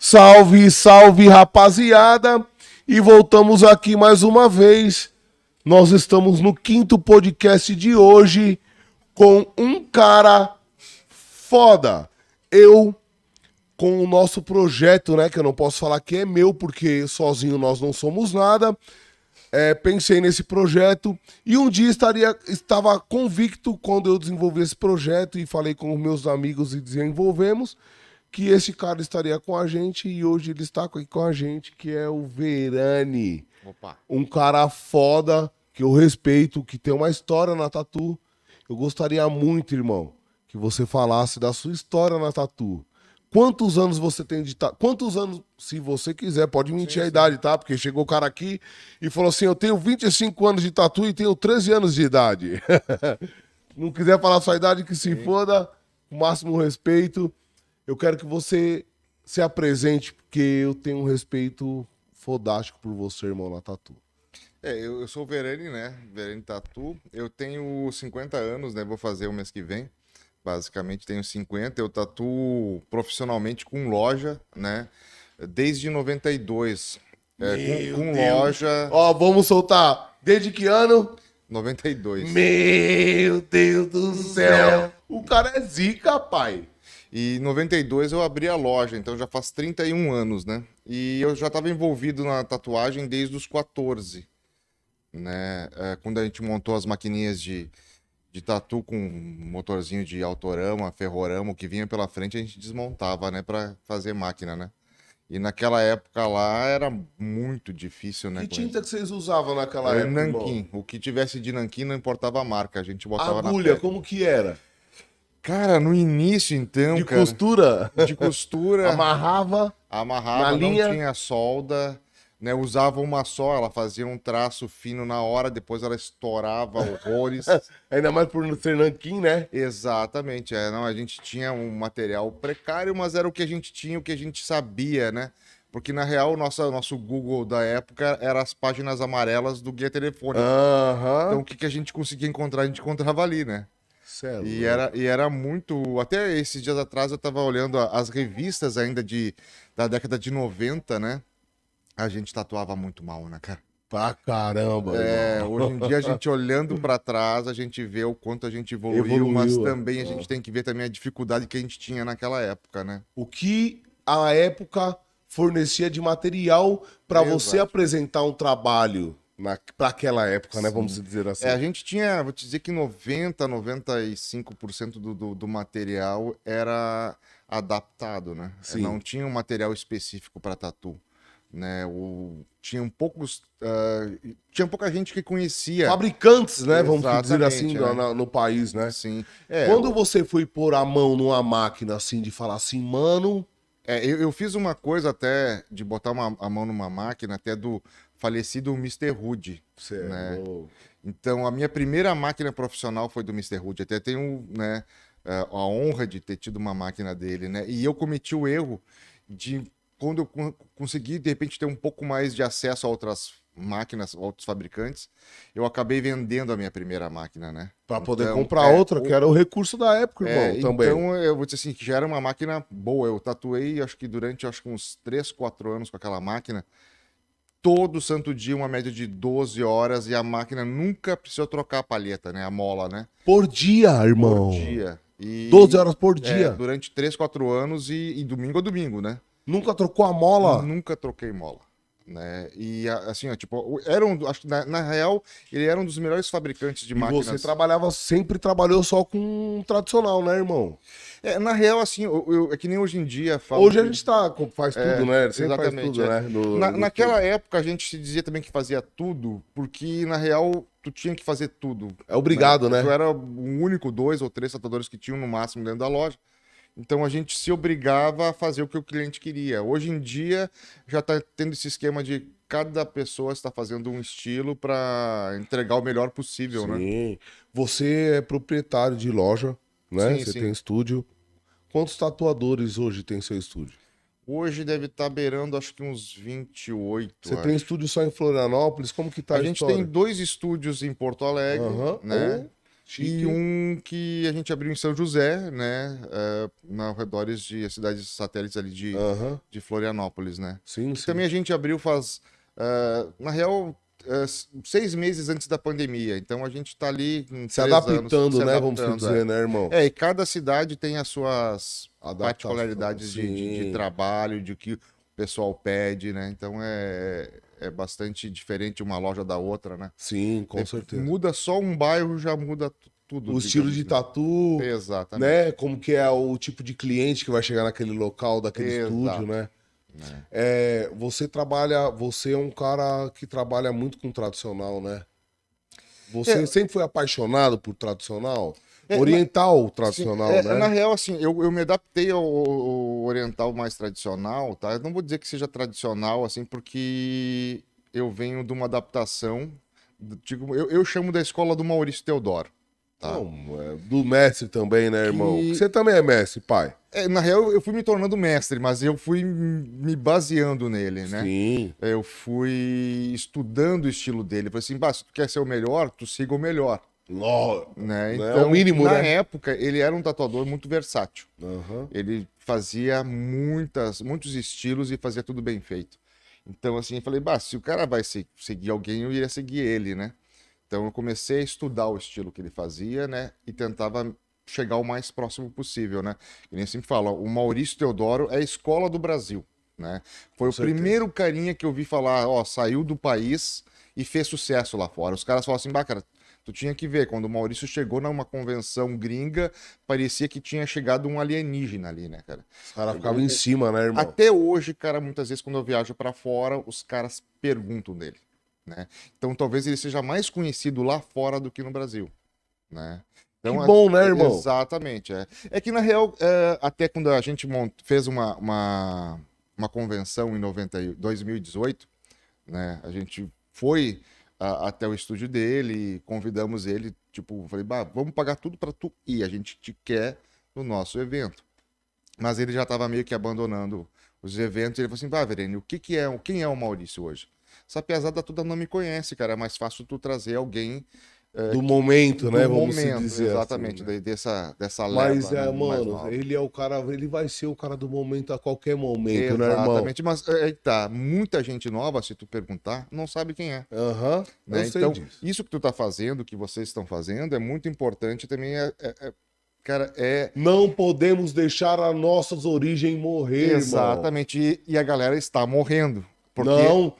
Salve, salve, rapaziada! E voltamos aqui mais uma vez. Nós estamos no 5º podcast de hoje com um cara foda. Eu, com o nosso projeto, né, que eu não posso falar que é meu, porque sozinho nós não somos nada. Pensei nesse projeto e um dia estava convicto quando eu desenvolvi esse projeto e falei com os meus amigos e desenvolvemos que esse cara estaria com a gente e hoje ele está aqui com a gente, que é o Verani. Opa. Um cara foda, que eu respeito, que tem uma história na tatu. Eu gostaria muito, irmão, que você falasse da sua história na tatu. Quantos anos você tem de tatu? Quantos anos, se você quiser, pode mentir a idade, tá? Porque chegou o cara aqui e falou assim, eu tenho 25 anos de tatu e tenho 13 anos de idade. Não quiser falar sua idade, que se foda, com o máximo respeito. Eu quero que você se apresente, porque eu tenho um respeito fodástico por você, irmão, na tatu. Eu sou o Verani, né? Verani Tatu. Eu tenho 50 anos, né? Vou fazer o mês que vem. Basicamente tenho 50. Eu tatuo profissionalmente com loja, né? Desde 92. Com loja. Ó, vamos soltar. Desde que ano? 92. Meu Deus do céu. O cara é zica, pai. E em 92 eu abri a loja, então já faz 31 anos, né? E eu já estava envolvido na tatuagem desde os 14, né? Quando a gente montou as maquininhas de tatu com motorzinho de autorama, ferrorama, o que vinha pela frente a gente desmontava, né? Para fazer máquina, né? E naquela época lá era muito difícil, né? Que tinta que vocês usavam naquela época, nanquim. irmão? O que tivesse de nanquim não importava a marca, a gente botava na Agulha, pele. como que era? Cara, no início, então, De cara, costura? de costura, Amarrava amarrava, na não linha? tinha solda, né? Usava uma só, ela fazia um traço fino na hora, depois ela estourava horrores. Ainda mais por ser nanquim, né? Exatamente, não, a gente tinha um material precário, mas era o que a gente tinha, o que a gente sabia, né? Porque na real, nosso Google da época era as páginas amarelas do guia telefônico. Então Aham. o que a gente conseguia encontrar, a gente encontrava ali, né? Cê é E era muito. Até esses dias atrás eu tava olhando as revistas ainda da década de 90, né? A gente tatuava muito mal, né, cara? pra caramba, irmão. Hoje em dia a gente olhando pra trás, a gente vê o quanto a gente evoluiu, mas Evoluiu, também a gente tem que ver também a dificuldade que a gente tinha naquela época, né? O que a época fornecia de material para você Exato. apresentar um trabalho para aquela época, né? Sim. Vamos dizer assim. A gente tinha, vou te dizer que 95% do material era adaptado, né? Sim. Não tinha um material específico para tatu, né? Tinha pouca gente que conhecia. Fabricantes, né? Vamos dizer Exatamente, assim, no país, né? Sim. Quando você foi pôr a mão numa máquina assim, de falar assim, mano. Eu fiz uma coisa até de botar a mão numa máquina, até do falecido Mr. Hood, né? Então, a minha primeira máquina profissional foi do Mr. Hood. Até tenho, né, a honra de ter tido uma máquina dele, né? E eu cometi o erro de, quando eu consegui, de repente, ter um pouco mais de acesso a outras máquinas, outros fabricantes, eu acabei vendendo a minha primeira máquina, né? Pra poder Então, comprar outra, que era o recurso da época, irmão, também. Então, eu vou dizer assim, que já era uma máquina boa. Eu tatuei, acho que durante uns 3, 4 anos com aquela máquina. Todo santo dia, uma média de 12 horas, e a máquina nunca precisou trocar a palheta, né? A mola, né? Por dia, irmão. Por dia. 12 horas por dia. Durante 3, 4 anos e domingo a domingo, né? Nunca trocou a mola? Nunca troquei mola. Né? E assim, ó, tipo, acho que na real, ele era um dos melhores fabricantes de máquinas. Você sempre trabalhou só com tradicional, né, irmão? Na real, assim, é que nem hoje em dia Hoje a gente faz tudo, né? Ele sempre exatamente, faz tudo, né? Naquela época a gente se dizia também que fazia tudo, porque na real tu tinha que fazer tudo. É obrigado, né? Tu era o único 2 ou 3 tatuadores que tinham no máximo dentro da loja. Então a gente se obrigava a fazer o que o cliente queria. Hoje em dia já está tendo esse esquema de cada pessoa está fazendo um estilo para entregar o melhor possível, né? Sim. Você é proprietário de loja, né? Sim, Você sim. tem estúdio. Quantos tatuadores hoje tem seu estúdio? Hoje deve estar beirando, acho que uns 28. Você tem estúdio só em Florianópolis? Como que tá a A gente história? tem 2 estúdios em Porto Alegre, Aham. né? Chique. E um que a gente abriu em São José, né? Nos arredores de cidades satélites ali de Florianópolis, né? Sim, Que sim. também a gente abriu faz, na real, 6 meses antes da pandemia. Então a gente tá ali com Se 3 anos adaptando, se né? Vamos adaptando, dizer, né, irmão? e cada cidade tem as suas Adaptação, particularidades de sim. trabalho, de que o pessoal pede, né? Então é bastante diferente uma loja da outra, né? Sim, com certeza. Muda só um bairro, já muda tudo. O estilo digamos, de né? tatu, Exatamente. né? Como que é o tipo de cliente que vai chegar naquele local, daquele estúdio, né? Você é um cara que trabalha muito com tradicional, né? Você sempre foi apaixonado por tradicional? Oriental tradicional, Na né? real, assim, eu me adaptei ao oriental mais tradicional, tá? Eu não vou dizer que seja tradicional, assim, porque eu venho de uma adaptação, eu chamo da escola do Maurício Teodoro, tá? Não, do mestre também, né, irmão? Que- Você também é mestre, pai? Na real, eu fui me tornando mestre, mas eu fui me baseando nele, né? Sim. Eu fui estudando o estilo dele. Falei assim, bah, se tu quer ser o melhor, tu siga o melhor. Né? É Então, o mínimo, na né? época, ele era um tatuador muito versátil. Aham. Ele fazia muitos estilos e fazia tudo bem feito. Então, assim, eu falei, bah, se o cara vai seguir alguém, eu iria seguir ele, né? Então, eu comecei a estudar o estilo que ele fazia, né? E tentava chegar o mais próximo possível, né? E nem sempre fala, o Maurício Teodoro é a escola do Brasil, né? Foi o certeza. primeiro carinha que eu vi falar, ó, saiu do país e fez sucesso lá fora. Os caras falam assim, bah, cara, tu tinha que ver, quando o Maurício chegou numa convenção gringa, parecia que tinha chegado um alienígena ali, né, cara? Os caras ficavam em cima, né, irmão? Até hoje, cara, muitas vezes quando eu viajo pra fora, os caras perguntam dele, né? Então talvez ele seja mais conhecido lá fora do que no Brasil, né? Então, Que bom, né, irmão? Exatamente. É que na real, até quando a gente fez uma convenção em 2018, né? A gente foi até o estúdio dele, convidamos ele, tipo, falei, bah, vamos pagar tudo pra tu ir, a gente te quer no nosso evento. Mas ele já estava meio que abandonando os eventos. Ele falou assim, bah, Verene, quem é o Maurício hoje? Essa pesada toda não me conhece, cara. É mais fácil tu trazer alguém Do momento, né? do Vamos se momento, dizer exatamente, assim, né? dessa Mas leva, né, mais mano, nova. ele é o cara, ele vai ser o cara do momento a qualquer momento, né, irmão? Exatamente, mas aí tá, muita gente nova, se tu perguntar, não sabe quem é. Aham, Né? eu sei Então, disso. isso que tu tá fazendo, que vocês estão fazendo, é muito importante também. Cara, Não podemos deixar as nossas origens morrer, irmão. exatamente. E a galera está morrendo. Porque, Não,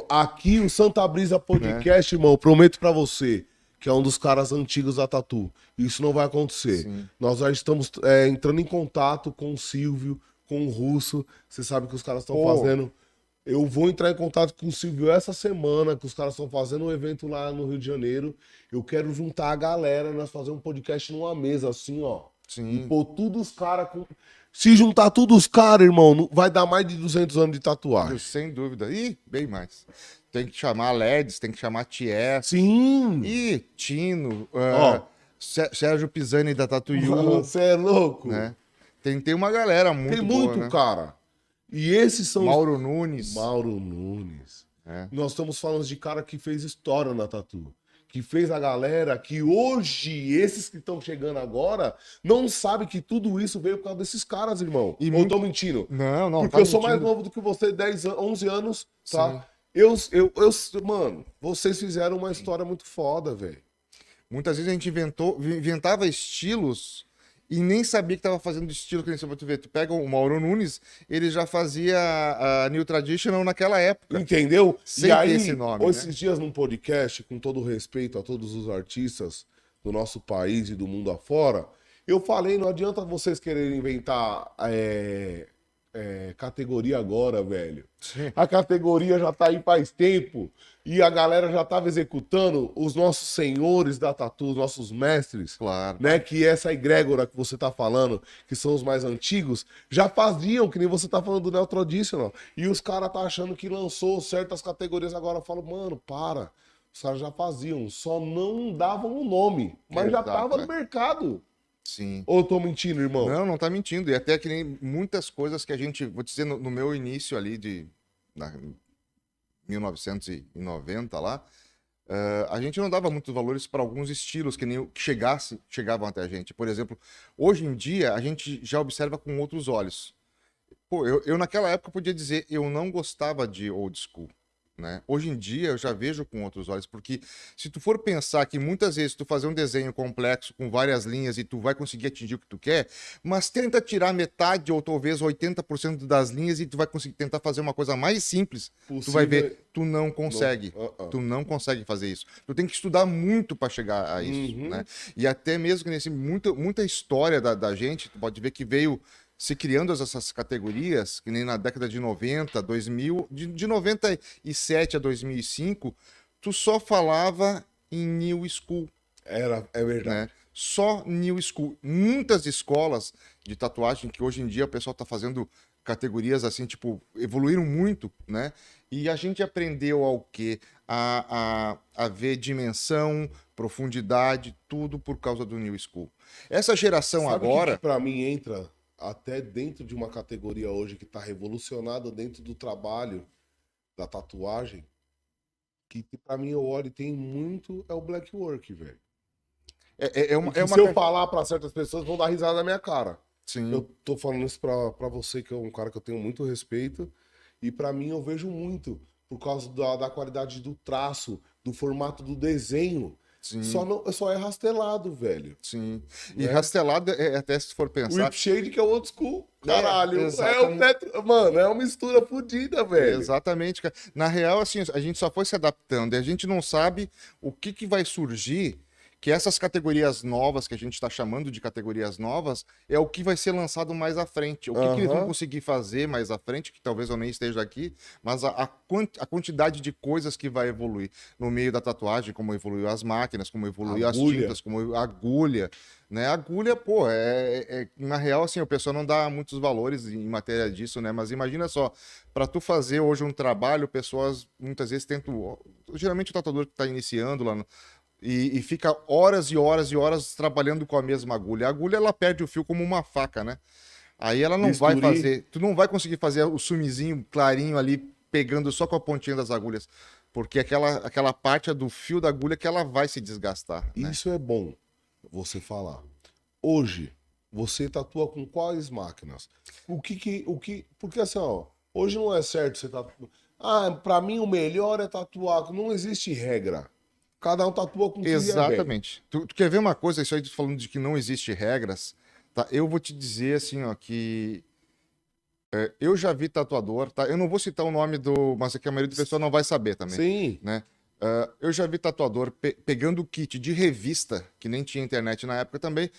aqui o Santa Brisa né? Podcast, irmão, prometo pra você que é um dos caras antigos da Tatu. Isso não vai acontecer. Sim. Nós já estamos entrando em contato com o Silvio, com o Russo. Você sabe que os caras estão Pô. fazendo. Eu vou entrar em contato com o Silvio essa semana, que os caras estão fazendo um evento lá no Rio de Janeiro. Eu quero juntar a galera, nós fazer um podcast numa mesa, assim, ó. Sim. E pôr tudo os caras com. Se juntar todos os caras, irmão, vai dar mais de 200 anos de tatuagem. Sem dúvida. Ih, bem mais. Tem que chamar LEDs, tem que chamar Ties. Sim! Ih, Tino, Ó. Sérgio Pisani da Tatuyu, Você é louco? né? Tem uma galera muito Tem boa, muito, né? cara. E esses são Mauro Nunes. Mauro Nunes. É. Nós estamos falando de cara que fez história na Tatu. Que fez a galera que hoje, esses que estão chegando agora, não sabem que tudo isso veio por causa desses caras, irmão. E Ou muito- tô mentindo? Não, Porque tá eu sou mais mentindo. novo do que você, 10, 11 anos, tá? Sim. Mano, vocês fizeram uma história muito foda, velho. Muitas vezes a gente inventava estilos e nem sabia que estava fazendo estilo que nem você vai ver. Tu pega o Mauro Nunes, ele já fazia a New Traditional naquela época. Entendeu? Sem E aí, ter esse nome, esses né? dias num podcast, com todo o respeito a todos os artistas do nosso país e do mundo afora, eu falei, não adianta vocês quererem inventar categoria agora, velho. Sim. A categoria já tá aí faz tempo e a galera já tava executando os nossos senhores da tatu, os nossos mestres, Claro. né? Que essa egrégora que você tá falando, que são os mais antigos, já faziam, que nem você tá falando do Neo Traditional. E os caras tá achando que lançou certas categorias agora. Eu falo, mano, para. Os caras já faziam, só não davam o nome, mas já Exato, tava no é. mercado. Sim. Ou eu tô mentindo, irmão? Não tá mentindo. E até que nem muitas coisas que a gente, vou dizer, no meu início ali 1990 lá, A gente não dava muitos valores para alguns estilos que nem que chegavam até a gente. Por exemplo, hoje em dia a gente já observa com outros olhos. Pô, eu naquela época podia dizer eu não gostava de old school, né? Hoje em dia eu já vejo com outros olhos, porque se tu for pensar que muitas vezes tu fazer um desenho complexo com várias linhas e tu vai conseguir atingir o que tu quer, mas tenta tirar metade ou talvez 80% das linhas e tu vai conseguir tentar fazer uma coisa mais simples, tu vai ver, tu não consegue. Tu não consegue fazer isso. Tu tem que estudar muito para chegar a isso, né? E até mesmo que nesse muita história da gente, tu pode ver que veio se criando essas categorias, que nem na década de 90, 2000, de 97 a 2005, tu só falava em New School. É verdade. Né? Só New School. Muitas escolas de tatuagem, que hoje em dia o pessoal tá fazendo categorias assim, tipo, evoluíram muito, né? E a gente aprendeu ao quê? A ver dimensão, profundidade, tudo por causa do New School. Essa geração Sabe agora... que pra mim entra até dentro de uma categoria hoje que tá revolucionada dentro do trabalho da tatuagem, que pra mim eu olho e tem muito, é o black work, velho. Se eu falar pra certas pessoas, vão dar risada na minha cara. Sim. Eu tô falando isso pra você, que é um cara que eu tenho muito respeito, e pra mim eu vejo muito, por causa da qualidade do traço, do formato do desenho. Sim. Só é rastelado, velho. Sim. E rastelado, até se for pensar... O Whip Shade, que é o old school. Caralho. Mano, é uma mistura fodida, velho. Exatamente, cara. Na real, assim, a gente só foi se adaptando e a gente não sabe o que vai surgir, que essas categorias novas, que a gente está chamando de categorias novas, é o que vai ser lançado mais à frente. O que eles vão conseguir fazer mais à frente, que talvez eu nem esteja aqui, mas a quantidade de coisas que vai evoluir no meio da tatuagem, como evoluiu as máquinas, como evoluiu as tintas, como a agulha, né? A agulha, pô, na real, assim, o pessoal não dá muitos valores em matéria disso, né? Mas imagina só, para tu fazer hoje um trabalho, pessoas muitas vezes tentam... Geralmente o tatuador que está iniciando lá e fica horas e horas e horas trabalhando com a mesma agulha. A agulha, ela perde o fio como uma faca, né? Aí ela não vai fazer... Tu não vai conseguir fazer o sumizinho clarinho ali, pegando só com a pontinha das agulhas. Porque aquela parte é do fio da agulha que ela vai se desgastar. Né? Isso é bom você falar. Hoje, você tatua com quais máquinas? Porque assim, ó, hoje não é certo você tatuar... pra mim o melhor é tatuar. Não existe regra. Cada um tatua com o que Exatamente. Tu quer ver uma coisa, isso aí falando de que não existe regras, tá? Eu vou te dizer assim, ó, que eu já vi tatuador, tá? Eu não vou citar o nome mas é que a maioria das pessoas não vai saber também. Sim. Né? Eu já vi tatuador pegando o kit de revista, que nem tinha internet na época também,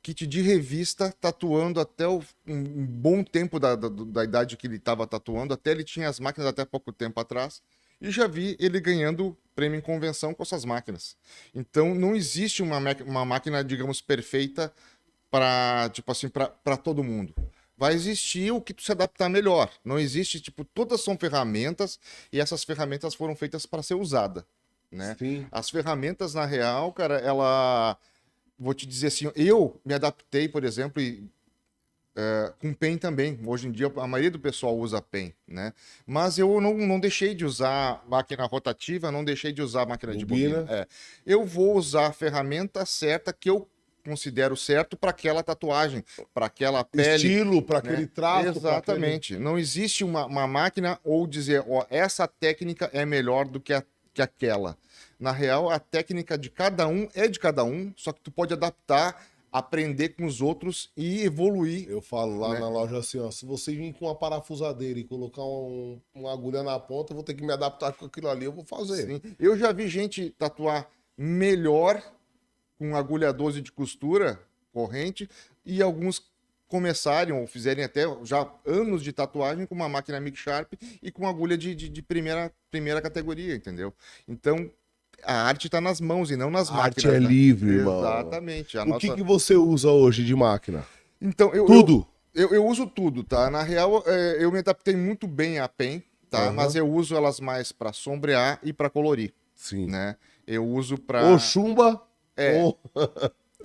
kit de revista, tatuando até um bom tempo da idade que ele estava tatuando, até ele tinha as máquinas até pouco tempo atrás. E já vi ele ganhando prêmio em convenção com essas máquinas. Então, não existe uma máquina, digamos, perfeita para, tipo assim, para todo mundo. Vai existir o que tu se adaptar melhor. Não existe, tipo, todas são ferramentas e essas ferramentas foram feitas para ser usada, né? Sim. As ferramentas, na real, cara, vou te dizer assim, eu me adaptei, por exemplo, com pen também. Hoje em dia, a maioria do pessoal usa pen, né? Mas eu não deixei de usar máquina rotativa, não deixei de usar máquina de bobina. Eu vou usar a ferramenta certa que eu considero certo para aquela tatuagem, para aquela pele. Estilo, para aquele traço. Exatamente. Não existe uma máquina ou dizer, ó, essa técnica é melhor do que aquela. Na real, a técnica de cada um é de cada um, só que tu pode adaptar, aprender com os outros e evoluir. Eu falo lá na loja assim, ó, se você vir com uma parafusadeira e colocar uma agulha na ponta, eu vou ter que me adaptar com aquilo ali, eu vou fazer. Sim. Eu já vi gente tatuar melhor com agulha 12 de costura, corrente, e alguns começarem ou fizerem até já anos de tatuagem com uma máquina Mix Sharp e com agulha de primeira categoria, entendeu? Então, a arte está nas mãos e não nas máquinas. A arte é livre, mano. Exatamente. Que você usa hoje de máquina? Então, tudo? Eu uso tudo, tá? Na real, eu me adaptei muito bem à pen, tá? Mas eu uso elas mais para sombrear e para colorir. Sim. Né? Eu uso para... Ou chumba...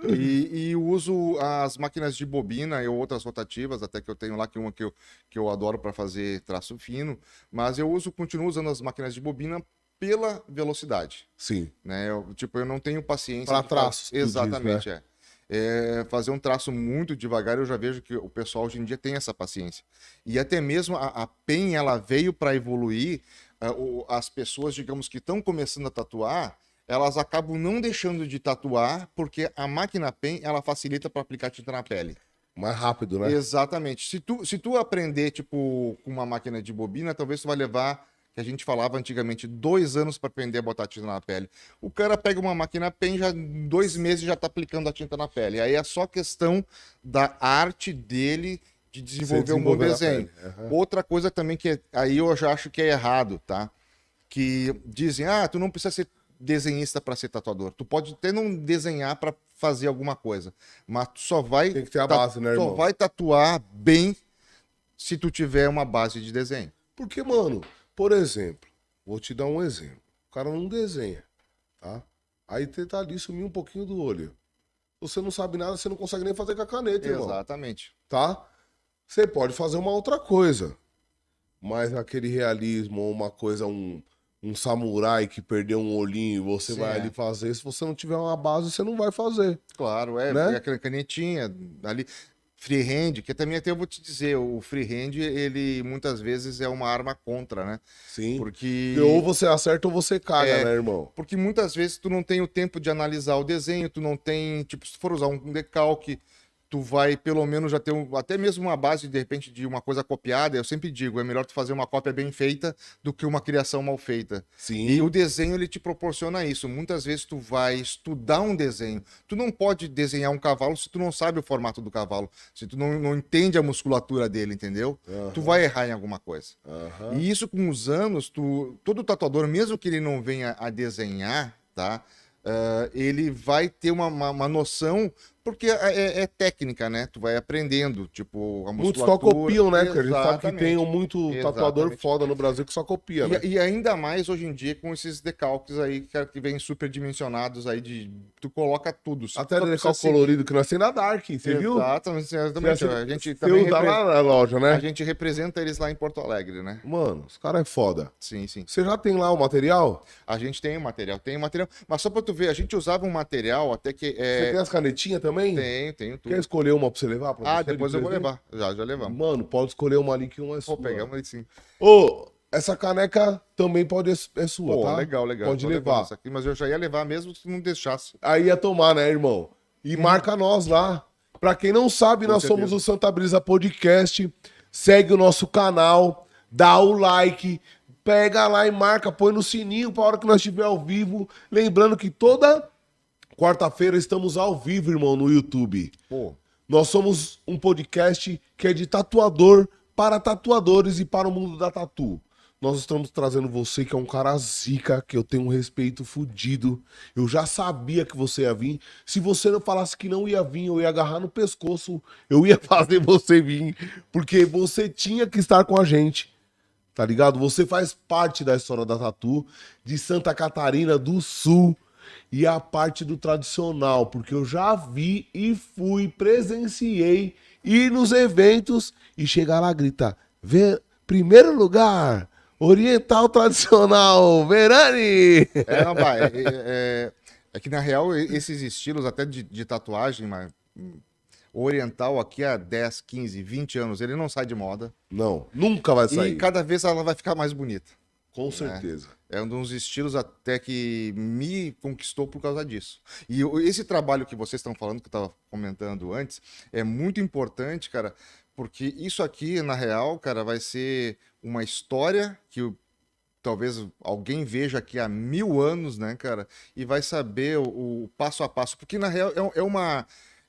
E uso as máquinas de bobina e outras rotativas, até que eu tenho lá uma que eu adoro para fazer traço fino, mas continuo usando as máquinas de bobina pela velocidade. Sim. Né? Eu não tenho paciência. Para traços. Exatamente, diz, né? Fazer um traço muito devagar, eu já vejo que o pessoal hoje em dia tem essa paciência. E até mesmo a PEN, ela veio para evoluir. As pessoas, digamos, que estão começando a tatuar, elas acabam não deixando de tatuar porque a máquina PEN, ela facilita para aplicar tinta na pele. Mais rápido, né? Exatamente. Se tu aprender, tipo, com uma máquina de bobina, talvez tu vai levar, que a gente falava antigamente, 2 anos para aprender a botar tinta na pele. O cara pega uma máquina PEN, já em 2 meses já tá aplicando a tinta na pele. Aí é só questão da arte dele de desenvolver um bom desenho. Uhum. Outra coisa também que aí eu já acho que é errado, tá? Que dizem, tu não precisa ser desenhista para ser tatuador. Tu pode até não desenhar para fazer alguma coisa, mas tu só vai tem que ter a base, né, irmão? Só vai tatuar bem se tu tiver uma base de desenho. Porque, mano, por exemplo, vou te dar um exemplo. O cara não desenha, tá? Aí tenta ali sumir um pouquinho do olho. Você não sabe nada, você não consegue nem fazer com a caneta, irmão. Exatamente. Tá? Você pode fazer uma outra coisa. Mas aquele realismo ou uma coisa, um samurai que perdeu um olhinho, você Sim, vai ali fazer. Se você não tiver uma base, você não vai fazer. Claro, né? Aquela canetinha ali. Freehand, que também até eu vou te dizer, o freehand, ele muitas vezes é uma arma contra, né? Sim. Porque ou você acerta ou você caga, né, irmão? Porque muitas vezes tu não tem o tempo de analisar o desenho, tu não tem, tipo, se for usar um decalque, tu vai pelo menos já ter até mesmo uma base, de repente, de uma coisa copiada. Eu sempre digo, é melhor tu fazer uma cópia bem feita do que uma criação mal feita. Sim. E o desenho, ele te proporciona isso. Muitas vezes tu vai estudar um desenho. Tu não pode desenhar um cavalo se tu não sabe o formato do cavalo, se tu não entende a musculatura dele, entendeu? Uhum. Tu vai errar em alguma coisa. Uhum. E isso, com os anos, todo tatuador, mesmo que ele não venha a desenhar, tá? Ele vai ter uma noção, porque é técnica, né? Tu vai aprendendo, tipo, a musculatura. Muitos só copiam, né? Porque a gente sabe que Exatamente. tem muito tatuador foda no Brasil que só copia, né? E ainda mais hoje em dia com esses decalques aí, que vem superdimensionados aí, tu coloca tudo. Até decalque colorido que nós temos na Dark, você viu? Exatamente. A gente também lá na loja, né? A gente representa eles lá em Porto Alegre, né? Mano, os caras é foda. Sim, sim. Você já tem lá o material? A gente tem o material, mas só pra tu ver, a gente usava um material até que... Você tem as canetinhas também? Tenho tudo. Quer escolher uma pra você levar? Depois eu vou levar. Já levamos. Mano, pode escolher uma ali que uma é sua. Pegamos ali sim. Essa caneca também pode é sua, tá? Legal. Pode levar. Essa aqui, mas eu já ia levar mesmo se não deixasse. Aí ia tomar, né, irmão? E marca nós lá. Pra quem não sabe, nós somos o Santa Brisa Podcast. Segue o nosso canal, dá o like, pega lá e marca, põe no sininho pra hora que nós estiver ao vivo. Lembrando que toda quarta-feira estamos ao vivo, irmão, no YouTube. Nós somos um podcast que é de tatuador para tatuadores e para o mundo da tatu. Nós estamos trazendo você, que é um cara zica, que eu tenho um respeito fudido. Eu já sabia que você ia vir. Se você não falasse que não ia vir, eu ia agarrar no pescoço, eu ia fazer você vir, porque você tinha que estar com a gente, tá ligado? Você faz parte da história da tatu de Santa Catarina do Sul e a parte do tradicional, porque eu já vi e fui, presenciei, ir nos eventos e chegar lá e gritar, primeiro lugar... Oriental tradicional, Verani! Rapaz, é que na real esses estilos até de tatuagem, mas oriental aqui há 10, 15, 20 anos, ele não sai de moda. Não, nunca vai sair. E cada vez ela vai ficar mais bonita. Com certeza. É um dos estilos até que me conquistou por causa disso. E esse trabalho que vocês estão falando, que eu estava comentando antes, é muito importante, cara, porque isso aqui, na real, cara, vai ser uma história que talvez alguém veja aqui há 1000 anos, né, cara, e vai saber o passo a passo. Porque, na real,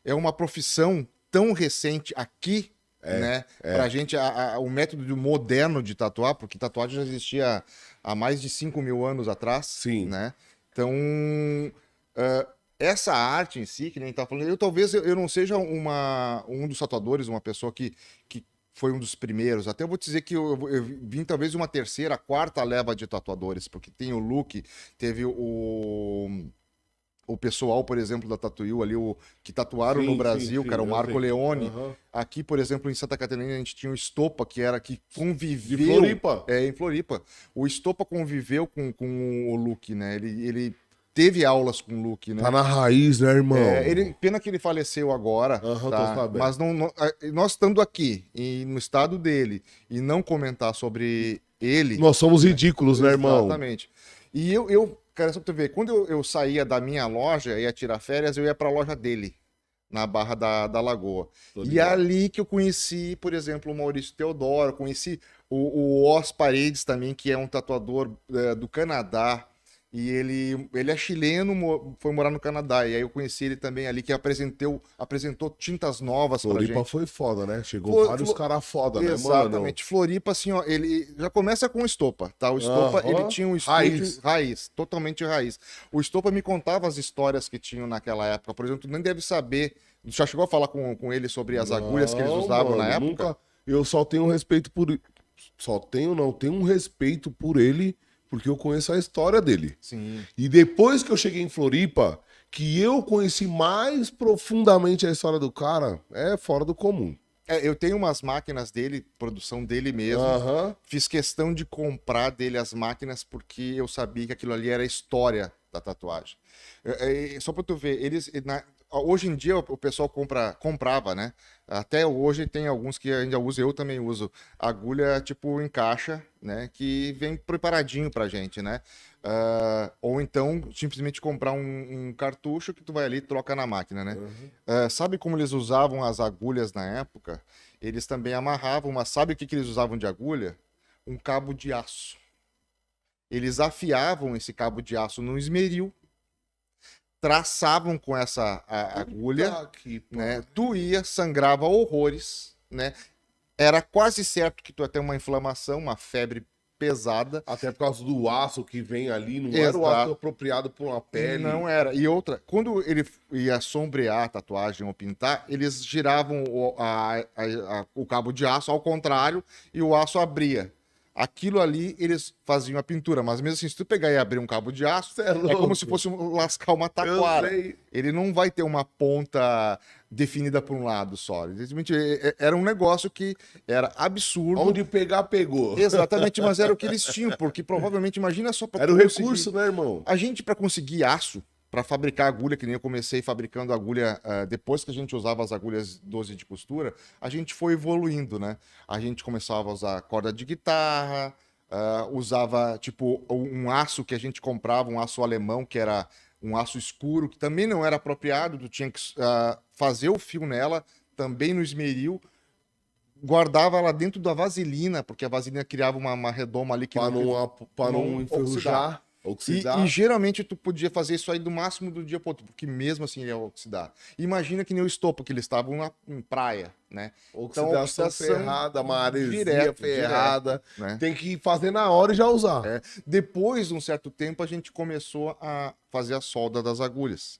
é uma profissão tão recente aqui, né, pra gente, o método moderno de tatuar, porque tatuagem já existia há mais de 5.000 anos atrás. Sim. Né? Então, essa arte em si, que nem tá falando, talvez eu não seja um dos tatuadores, uma pessoa que foi um dos primeiros. Até eu vou te dizer que eu vim talvez de uma terceira, quarta leva de tatuadores, porque tem o Luke, teve o o pessoal, por exemplo, da Tatuil ali, que tatuaram no Brasil, cara, o Marco Leone. Aqui, por exemplo, em Santa Catarina, a gente tinha o Estopa, que conviveu... De Floripa. Em Floripa. O Estopa conviveu com o Luke, né? Ele teve aulas com o Luke, né? Tá na raiz, né, irmão? Pena que ele faleceu agora, Tô tá? sabendo. Mas nós estando aqui, no estado dele, e não comentar sobre ele... Nós somos ridículos, né, irmão? Exatamente. E cara, só pra tu ver, quando eu saía da minha loja, ia tirar férias, eu ia pra loja dele, na Barra da Lagoa. E é ali que eu conheci, por exemplo, o Maurício Teodoro, conheci o Os Paredes também, que é um tatuador do Canadá. E ele é chileno, foi morar no Canadá. E aí eu conheci ele também ali, que apresentou tintas novas pra gente. Floripa foi foda, né? Chegou vários caras foda, né, mano? Exatamente. Floripa, assim, ó, ele já começa com o Estopa, tá? O Estopa, ele tinha um estúdio raiz, totalmente raiz. O Estopa me contava as histórias que tinham naquela época. Por exemplo, tu nem deve saber... Já chegou a falar com ele sobre as agulhas que eles usavam na época? Nunca. Eu só tenho um respeito por... tenho um respeito por ele... Porque eu conheço a história dele. Sim. E depois que eu cheguei em Floripa, que eu conheci mais profundamente a história do cara, é fora do comum. Eu tenho umas máquinas dele, produção dele mesmo. Fiz questão de comprar dele as máquinas porque eu sabia que aquilo ali era a história da tatuagem. Só pra tu ver, hoje em dia o pessoal comprava, né? Até hoje tem alguns que ainda usam, eu também uso, agulha tipo em caixa, né? Que vem preparadinho pra gente, né? Ou então simplesmente comprar um cartucho que tu vai ali e troca na máquina, né? Sabe como eles usavam as agulhas na época? Eles também amarravam, mas sabe o que eles usavam de agulha? Um cabo de aço. Eles afiavam esse cabo de aço no esmeril, traçavam com essa agulha, né? Doía, sangrava horrores, né? Era quase certo que tu ia ter uma inflamação, uma febre pesada. Até por causa do aço que vem ali, não era o aço apropriado por uma pele. Não era. E outra, quando ele ia sombrear a tatuagem ou pintar, eles giravam o cabo de aço ao contrário e o aço abria. Aquilo ali, eles faziam a pintura, mas mesmo assim, se tu pegar e abrir um cabo de aço, é como se fosse lascar uma taquara. Ele não vai ter uma ponta definida por um lado só. Era um negócio que era absurdo. Onde pegar, pegou. Exatamente, mas era o que eles tinham, porque provavelmente, imagina só... Era o recurso, né, irmão? A gente, para conseguir aço, para fabricar agulha, que nem eu comecei fabricando agulha, depois que a gente usava as agulhas 12 de costura, a gente foi evoluindo, né? A gente começava a usar corda de guitarra, usava, tipo, um aço que a gente comprava, um aço alemão, que era um aço escuro, que também não era apropriado, tu tinha que fazer o fio nela, também no esmeril, guardava ela dentro da vaselina, porque a vaselina criava uma redoma ali que para não enferrujar. E geralmente tu podia fazer isso aí do máximo do dia pro outro, porque mesmo assim ele ia oxidar. Imagina que nem o Estopa, que eles estavam em praia, né? Oxidação ferrada, maresia ferrada. Né? Tem que fazer na hora e já usar. Depois de um certo tempo, a gente começou a fazer a solda das agulhas.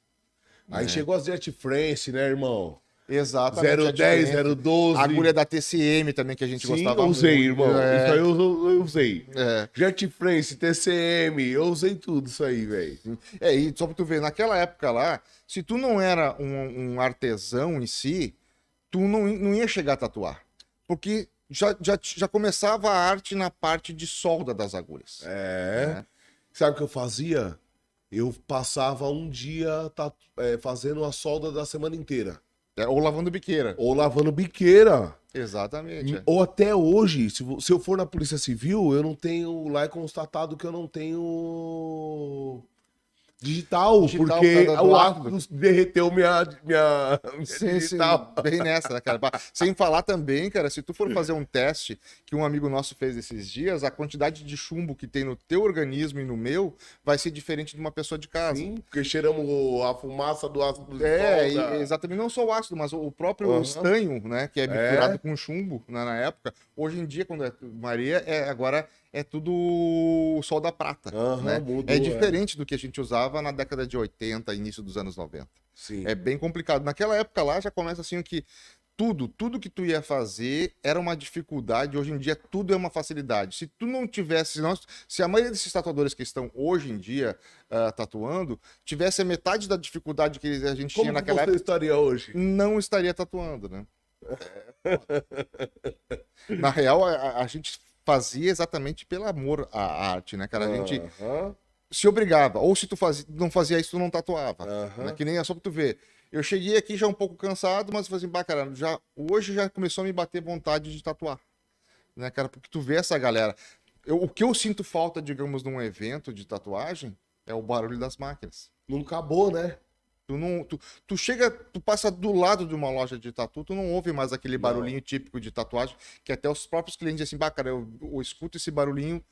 Aí chegou as Jet France, né, irmão? Exatamente. 010, 012. A agulha da TCM também, que a gente gostava muito. Usei, irmão. Isso aí eu usei. Jet France, TCM, eu usei tudo isso aí, velho. E só pra tu ver, naquela época lá, se tu não era um artesão em si, tu não ia chegar a tatuar. Porque já começava a arte na parte de solda das agulhas. Sabe o que eu fazia? Eu passava um dia fazendo a solda da semana inteira. Ou lavando biqueira. Ou lavando biqueira. Exatamente. Ou até hoje, se eu for na Polícia Civil, eu não tenho lá constatado que eu não tenho digital porque o ácido derreteu minha digital. Sim, bem nessa, né, cara? Sem falar também, cara, se tu for fazer um teste que um amigo nosso fez esses dias, a quantidade de chumbo que tem no teu organismo e no meu vai ser diferente de uma pessoa de casa. Sim, porque cheiramos a fumaça do ácido de exatamente, não só o ácido, mas o próprio estanho, né, que é misturado com chumbo na época. Hoje em dia, quando é Maria, agora é tudo o sol da prata, né? Mudou, é diferente do que a gente usava na década de 80, início dos anos 90. Sim. É bem complicado. Naquela época lá já começa assim que tudo que tu ia fazer era uma dificuldade. Hoje em dia, tudo é uma facilidade. Se tu não tivesse, se a maioria desses tatuadores que estão hoje em dia tatuando, tivesse a metade da dificuldade que a gente tinha naquela época, estaria hoje? não estaria tatuando, né? Na real, a gente fazia exatamente pelo amor à arte, né, cara? A gente se obrigava. Ou se tu não fazia isso, tu não tatuava. Né? Que nem é só pra tu ver. Eu cheguei aqui já um pouco cansado, mas falei assim, bah, cara, hoje já começou a me bater vontade de tatuar. Né, cara? Porque tu vê essa galera. O que eu sinto falta, digamos, num evento de tatuagem é o barulho das máquinas. Não acabou, né? Tu chega, tu passa do lado de uma loja de tatu, tu não ouve mais aquele barulhinho típico de tatuagem, que até os próprios clientes dizem assim, bah, cara, eu escuto esse barulhinho,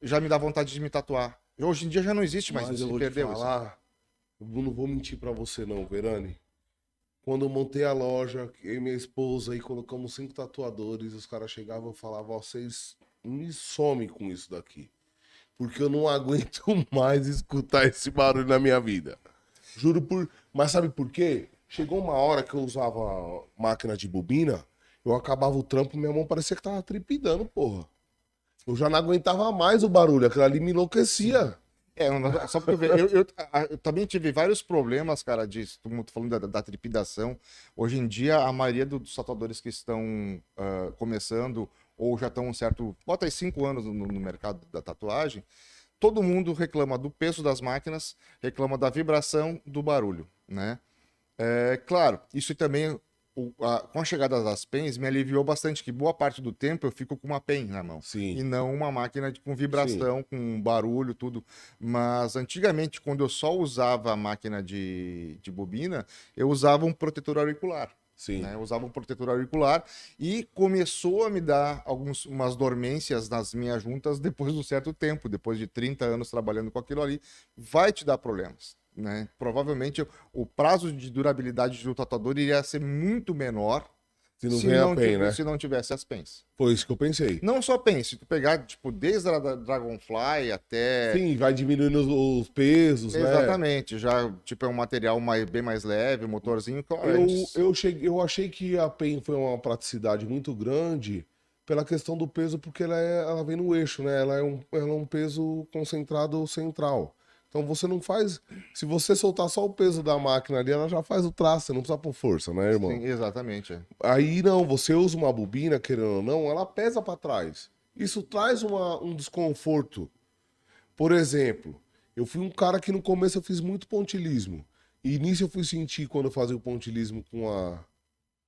já me dá vontade de me tatuar. Hoje em dia já não existe mais isso, perdeu isso. Eu não vou mentir pra você não, Verani. Quando eu montei a loja, eu e minha esposa, e colocamos 5 tatuadores, os caras chegavam e falavam, vocês me somem com isso daqui. Porque eu não aguento mais escutar esse barulho na minha vida. Juro por... Mas sabe por quê? Chegou uma hora que eu usava máquina de bobina, eu acabava o trampo, minha mão parecia que tava tripidando, porra. Eu já não aguentava mais o barulho, aquilo ali me enlouquecia. Só porque eu também tive vários problemas, cara, disso. Todo mundo falando da trepidação. Hoje em dia, a maioria dos tatuadores que estão começando ou já estão bota aí 5 anos no mercado da tatuagem, todo mundo reclama do peso das máquinas, reclama da vibração, do barulho, né? Claro, isso também, com a chegada das pens, me aliviou bastante, que boa parte do tempo eu fico com uma pen na mão. Sim. E não uma máquina com vibração, sim, com barulho, tudo. Mas antigamente, quando eu só usava a máquina de bobina, eu usava um protetor auricular. Sim. Né? Eu usava um protetor auricular e começou a me dar umas dormências nas minhas juntas depois de um certo tempo, depois de 30 anos trabalhando com aquilo ali, vai te dar problemas. Né? Provavelmente o prazo de durabilidade do tatuador iria ser muito menor se não tivesse as pens. Foi isso que eu pensei. Não só pens, se tu pegar tipo, desde a Dragonfly até... Sim, vai diminuindo os pesos, exatamente, né? Já tipo, é um material bem mais leve, motorzinho. Eu achei que a pen foi uma praticidade muito grande pela questão do peso, porque ela vem no eixo, né? Ela é um peso concentrado central. Então você não faz... Se você soltar só o peso da máquina ali, ela já faz o traço, você não precisa pôr força, né, irmão? Sim, exatamente. Aí não, você usa uma bobina, querendo ou não, ela pesa pra trás. Isso traz um desconforto. Por exemplo, eu fui um cara que no começo eu fiz muito pontilismo. E nisso eu fui sentir, quando eu fazia o pontilismo com a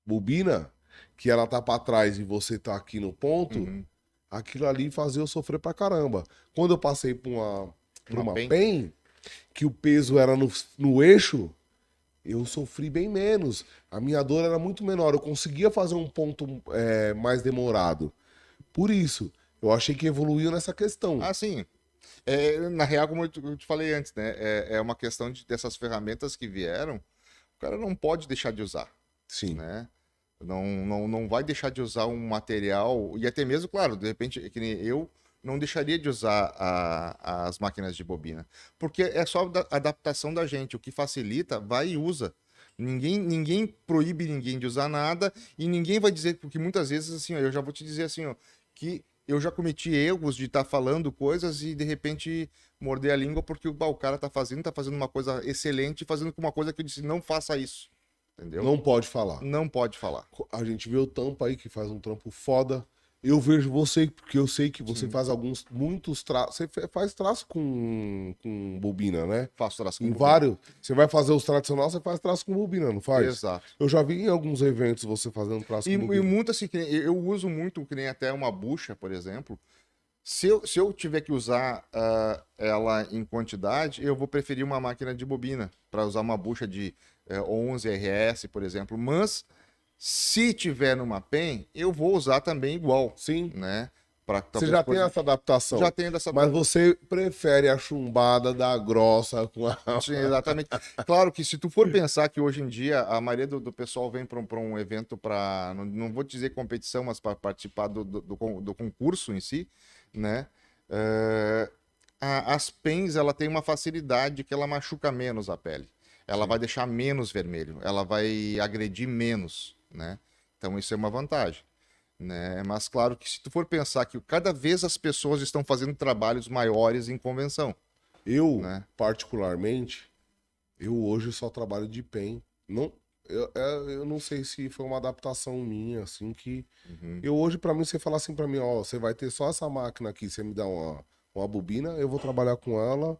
bobina, que ela tá pra trás e você tá aqui no ponto, aquilo ali fazia eu sofrer pra caramba. Quando eu passei pra uma pen, que o peso era no eixo, eu sofri bem menos. A minha dor era muito menor. Eu conseguia fazer um ponto mais demorado. Por isso, eu achei que evoluiu nessa questão. Ah, sim. Na real, como eu te falei antes, né? É uma questão dessas ferramentas que vieram, o cara não pode deixar de usar. Sim. Né? Não vai deixar de usar um material, e até mesmo, claro, de repente, que nem eu não deixaria de usar as máquinas de bobina, porque é só a adaptação da gente, o que facilita, vai e usa. Ninguém proíbe ninguém de usar nada, e ninguém vai dizer, porque muitas vezes, assim, ó, eu já vou te dizer assim, ó, que eu já cometi erros de estar falando coisas e de repente morder a língua porque o cara tá fazendo uma coisa excelente, fazendo uma coisa que eu disse, não faça isso. Entendeu? Não pode falar. Não pode falar. A gente vê o Tampa aí, que faz um trampo foda. Eu vejo você, porque eu sei que você faz muitos traços. Você faz traço com bobina, né? Faço traço com bobina. Vários. Você vai fazer os tradicionais, você faz traço com bobina, não faz? Exato. Eu já vi em alguns eventos você fazendo traço com bobina. E muito assim, eu uso muito, que nem até uma bucha, por exemplo. Se eu tiver que usar ela em quantidade, eu vou preferir uma máquina de bobina para usar uma bucha de 11 RS, por exemplo. Mas se tiver numa pen, eu vou usar também igual. Sim. Né? Você já tem essa adaptação. Já tenho dessa Mas você prefere a chumbada da grossa com a... Sim, exatamente. Claro que se tu for pensar que hoje em dia a maioria do pessoal vem para um evento para, não vou dizer competição, mas para participar do concurso em si, né? As pens, ela tem uma facilidade que ela machuca menos a pele. Ela vai deixar menos vermelho, ela vai agredir menos, né? Então isso é uma vantagem, né? Mas claro que se tu for pensar que cada vez as pessoas estão fazendo trabalhos maiores em convenção. Eu, Né? particularmente, eu hoje só trabalho de PEN. Não, eu não sei se foi uma adaptação minha, assim, que... Eu hoje, pra mim, você falar assim pra mim, ó, você vai ter só essa máquina aqui, você me dá uma bobina, eu vou trabalhar com ela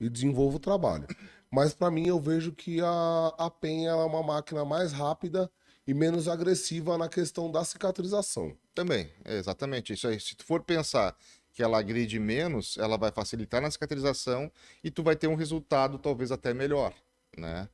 e desenvolvo o trabalho. Mas pra mim, eu vejo que a PEN ela é uma máquina mais rápida e menos agressiva na questão da cicatrização. Também, exatamente. Isso aí. Se tu for pensar que ela agride menos, ela vai facilitar na cicatrização e tu vai ter um resultado talvez até melhor, né?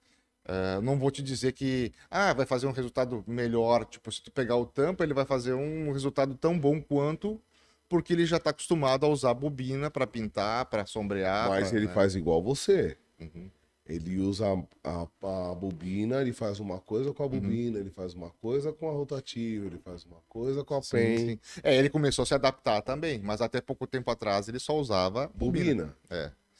Não vou te dizer que vai fazer um resultado melhor, tipo, se tu pegar o tampa, ele vai fazer um resultado tão bom quanto, porque ele já está acostumado a usar bobina para pintar, para sombrear. Mas ele né? faz igual você. Uhum. Ele usa a bobina, ele faz uma coisa com a bobina, ele faz uma coisa com a rotativa, ele faz uma coisa com a PEN. Sim. Ele começou a se adaptar também, mas até pouco tempo atrás ele só usava bobina.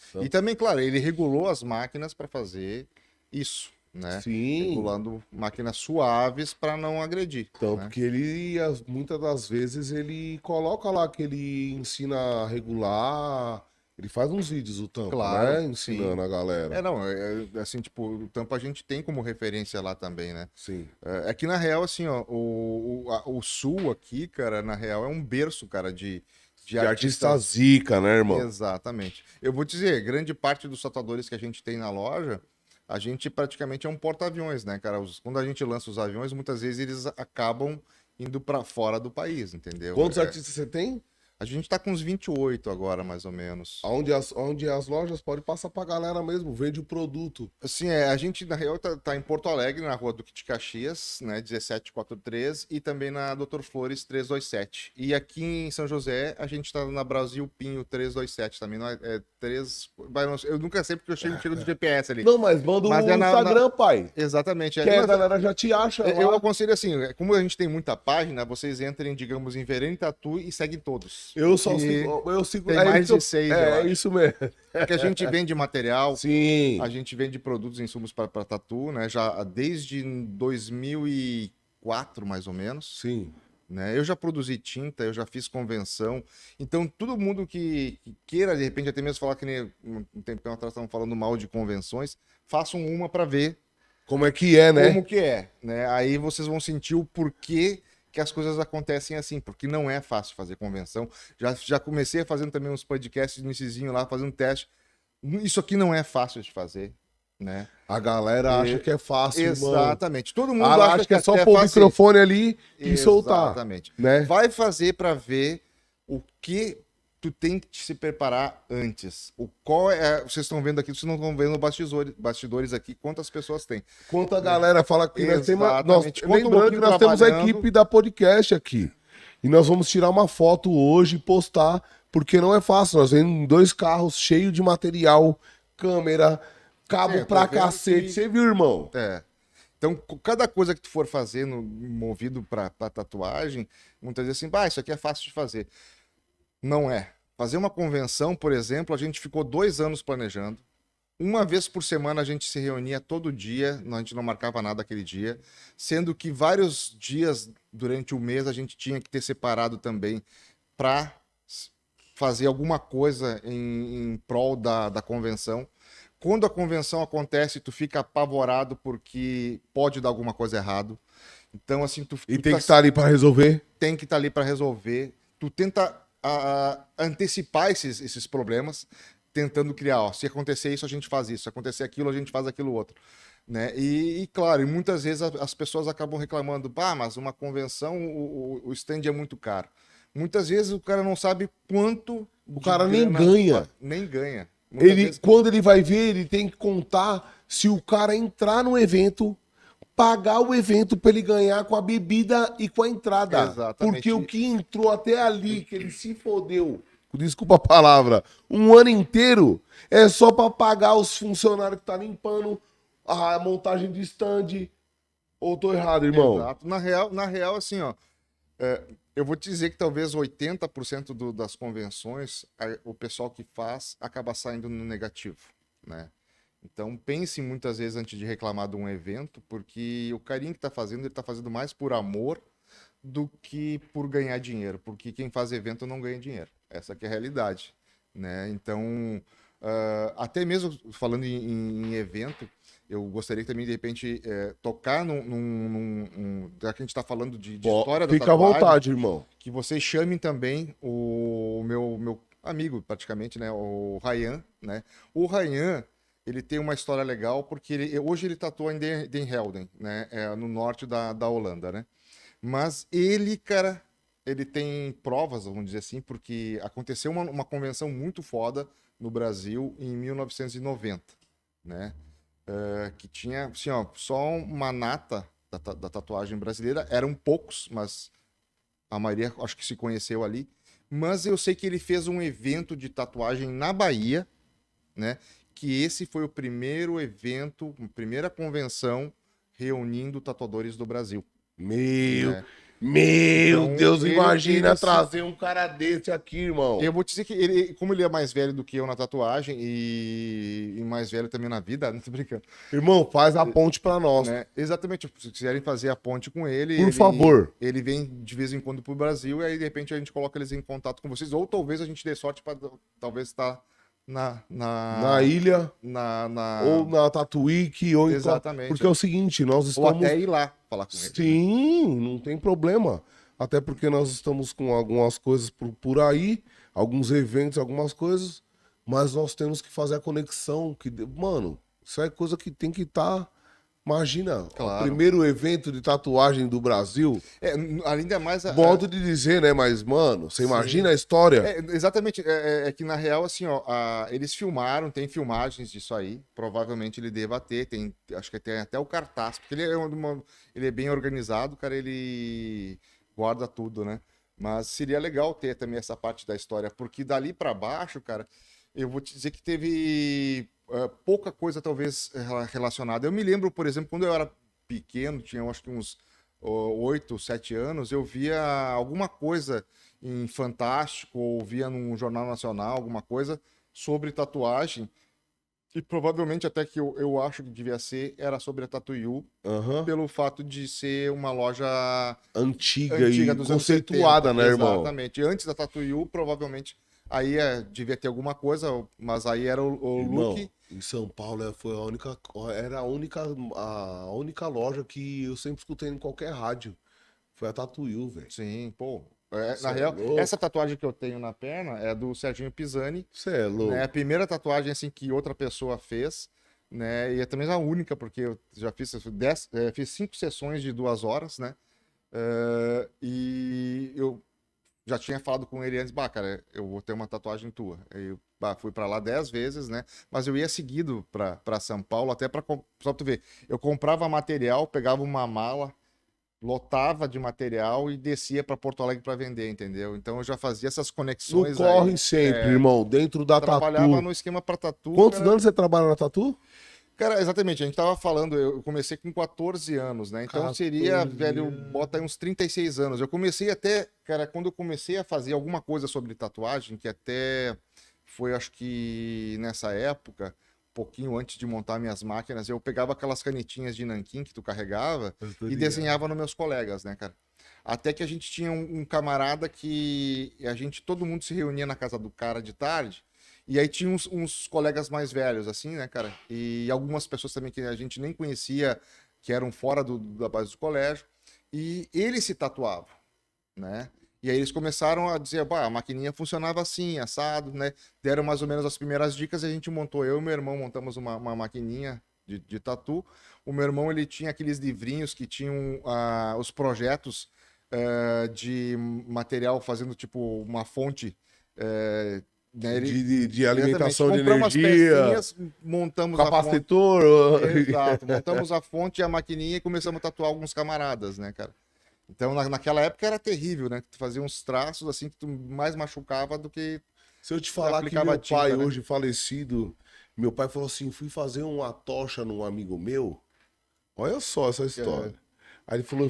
Então, E também, claro, ele regulou as máquinas para fazer isso, né? sim. Regulando máquinas suaves para não agredir. Tanto né? que ele, muitas das vezes, ele coloca lá que ele ensina a regular. Ele faz uns vídeos, o Tampa, Claro, né? Ensinando sim. a galera. Não, assim, tipo, o Tampa a gente tem como referência lá também, né? Sim. É que na real, assim, ó, o Sul aqui, cara, na real é um berço, cara, de artista zica, né, irmão? Exatamente. Eu vou dizer, grande parte dos tatuadores que a gente tem na loja, a gente praticamente é um porta-aviões, né, cara? Quando a gente lança os aviões, muitas vezes eles acabam indo para fora do país, entendeu? Quantos artistas você tem? A gente tá com uns 28 agora, mais ou menos. Onde as lojas pode passar pra galera mesmo, vende o produto. Assim, a gente, na real, tá em Porto Alegre, na rua Duque de Caxias, né, 1743, e também na Doutor Flores 327. E aqui em São José, a gente tá na Brasil Pinho 327 também, não é 3... Eu nunca sei porque eu chego do GPS ali. Não, mas manda Mas o Instagram, pai. Exatamente. Que a galera já te acha lá. Eu aconselho assim, como a gente tem muita página, vocês entrem, digamos, em Verene Tatu e seguem todos. Eu sigo. Tem mais de 6, É isso mesmo. Porque a gente vende material, Sim. a gente vende produtos, insumos para tatu, né? Já desde 2004, mais ou menos. Sim. Né? Eu já produzi tinta, eu já fiz convenção. Então, todo mundo que queira, de repente, até mesmo falar que nem um tempo que nós estávamos falando mal de convenções, façam uma para ver como é que é, né? Como que é, né? Aí vocês vão sentir o porquê que as coisas acontecem assim, porque não é fácil fazer convenção. Já comecei fazendo também uns podcasts iniciozinho lá, fazendo teste. Isso aqui não é fácil de fazer, né? A galera acha que é fácil, Exatamente. Mano. Todo mundo acha que é só até pôr o fácil. microfone ali e soltar. Exatamente. Né? Vai fazer para ver o que tu tem que se preparar antes. Vocês estão vendo aqui, vocês não estão vendo bastidores aqui, quantas pessoas tem. Quanta galera fala que nós temos. Lembrando que nós temos a equipe da podcast aqui. E nós vamos tirar uma foto hoje e postar, porque não é fácil. Nós vemos 2 carros cheios de material, câmera, cabo pra cacete. Você viu, irmão? Então, cada coisa que tu for fazer movido pra tatuagem, muitas vezes assim, isso aqui é fácil de fazer. Não é. Fazer uma convenção, por exemplo, a gente ficou 2 anos planejando. Uma vez por semana a gente se reunia todo dia, a gente não marcava nada aquele dia, sendo que vários dias durante o mês a gente tinha que ter separado também para fazer alguma coisa em prol da convenção. Quando a convenção acontece, tu fica apavorado porque pode dar alguma coisa errado. Então, assim, E tem que estar ali para resolver? Tem que estar ali para resolver. Tu tenta antecipar esses problemas, tentando criar, se acontecer isso, a gente faz isso, se acontecer aquilo, a gente faz aquilo outro. Né? E claro, muitas vezes as pessoas acabam reclamando, mas uma convenção, o stand é muito caro. Muitas vezes o cara não sabe quanto... O cara nem ganha. Nem ganha. Quando ele vai ver, ele tem que contar se o cara entrar no evento, pagar o evento para ele ganhar com a bebida e com a entrada. Exatamente. Porque o que entrou até ali, que ele se fodeu, desculpa a palavra, um ano inteiro, é só para pagar os funcionários que tá limpando a montagem de stand. Ou tô errado, irmão? Exato. Na real assim, ó, eu vou te dizer que talvez 80% das convenções, o pessoal que faz acaba saindo no negativo, né? Então pense muitas vezes antes de reclamar de um evento, porque o carinha que tá fazendo, ele tá fazendo mais por amor do que por ganhar dinheiro, porque quem faz evento não ganha dinheiro. Essa que é a realidade, né? Então, até mesmo falando em evento, eu gostaria também, de repente, tocar já que a gente está falando de história da Fica à tatuagem, vontade, irmão. que vocês chamem também o meu amigo, praticamente, né? O Ryan, né? O Ryan, ele tem uma história legal, porque hoje ele tatua em Den Helder, né? No norte da Holanda, né? Mas ele, cara, ele tem provas, vamos dizer assim, porque aconteceu uma convenção muito foda no Brasil em 1990, né? Que tinha, assim, ó, só uma nata da tatuagem brasileira, eram poucos, mas a maioria acho que se conheceu ali. Mas eu sei que ele fez um evento de tatuagem na Bahia, né? Que esse foi o primeiro evento, a primeira convenção reunindo tatuadores do Brasil. Meu, Né? meu Então, Deus, imagina se- trazer um cara desse aqui, irmão. Eu vou te dizer que ele, como ele é mais velho do que eu na tatuagem e mais velho também na vida, não tô brincando, Irmão, faz a ponte pra nós. né? Exatamente, tipo, se quiserem fazer a ponte com ele, Por favor. ele vem de vez em quando pro Brasil e aí de repente a gente coloca eles em contato com vocês, ou talvez a gente dê sorte para talvez estar Na ilha, na ou na Tatuíque, ou Exatamente. Porque é o seguinte, nós ou estamos... até ir lá falar com ele. Sim, não tem problema. Até porque nós estamos com algumas coisas por aí, alguns eventos, algumas coisas, mas nós temos que fazer a conexão. Mano, isso é coisa que tem que estar. Imagina, Claro. o primeiro evento de tatuagem do Brasil. Ainda mais Modo de dizer, né? Mas, mano, você Sim. imagina a história? Exatamente, é que na real, assim, ó, eles filmaram, tem filmagens disso aí, provavelmente ele deva ter, acho que tem até o cartaz, porque ele é bem organizado, cara, ele guarda tudo, né? Mas seria legal ter também essa parte da história, porque dali pra baixo, cara, eu vou te dizer que teve pouca coisa, talvez, relacionada. Eu me lembro, por exemplo, quando eu era pequeno, tinha acho que uns 8, 7 anos, eu via alguma coisa em Fantástico ou via num jornal nacional, alguma coisa sobre tatuagem. E provavelmente até que eu acho que devia ser, era sobre a Tatuiu, Aham. pelo fato de ser uma loja Antiga antiga e dos anos conceituada, 70. né, irmão? Exatamente. Antes da Tatuiu, provavelmente aí devia ter alguma coisa, mas aí era o Irmão, look. em São Paulo era a única loja que eu sempre escutei em qualquer rádio. Foi a Tatuiu, velho. Sim, pô. Cê Na é real, louco. essa tatuagem que eu tenho na perna é do Serginho Pisani. Você é louco. Né? A primeira tatuagem assim que outra pessoa fez, né? E é também a única, porque eu já fiz 5 sessões de 2 horas, né? E eu já tinha falado com ele antes, bah, cara, eu vou ter uma tatuagem tua. Aí eu fui pra lá 10 vezes, né? Mas eu ia seguido pra São Paulo, até só pra tu ver. Eu comprava material, pegava uma mala, lotava de material e descia para Porto Alegre para vender, entendeu? Então eu já fazia essas No conexões corre aí. sempre, irmão, dentro da Trabalhava Tatu. no esquema para tatu. Quantos cara. anos você trabalha na Tatu? Cara, exatamente, a gente tava falando, eu comecei com 14 anos, né? Então 14 seria, velho, anos. bota aí uns 36 anos. Eu comecei até, cara, quando eu comecei a fazer alguma coisa sobre tatuagem, que até foi, acho que nessa época, um pouquinho antes de montar minhas máquinas, eu pegava aquelas canetinhas de nanquim que tu carregava e desenhava nos meus colegas, né, cara? Até que a gente tinha um camarada que todo mundo se reunia na casa do cara de tarde, e aí tinha uns colegas mais velhos, assim, né, cara? E algumas pessoas também que a gente nem conhecia, que eram fora da base do colégio, e eles se tatuavam, né? E aí eles começaram a dizer, bah, a maquininha funcionava assim, assado, né? Deram mais ou menos as primeiras dicas e a gente montou, eu e meu irmão montamos uma maquininha de tatu. O meu irmão, ele tinha aqueles livrinhos que tinham os projetos de material fazendo tipo uma fonte, né? De alimentação de compramos energia, as pecinhas, montamos a fonte. capacitor. Exato, montamos a fonte e a maquininha e começamos a tatuar alguns camaradas, né, cara? Então, naquela época era terrível, né? Tu fazia uns traços assim que tu mais machucava do que. Se eu te falar que aplicava meu tinta, pai, né? hoje falecido, meu pai falou assim: fui fazer uma tocha num amigo meu. Olha só essa história. Aí ele falou: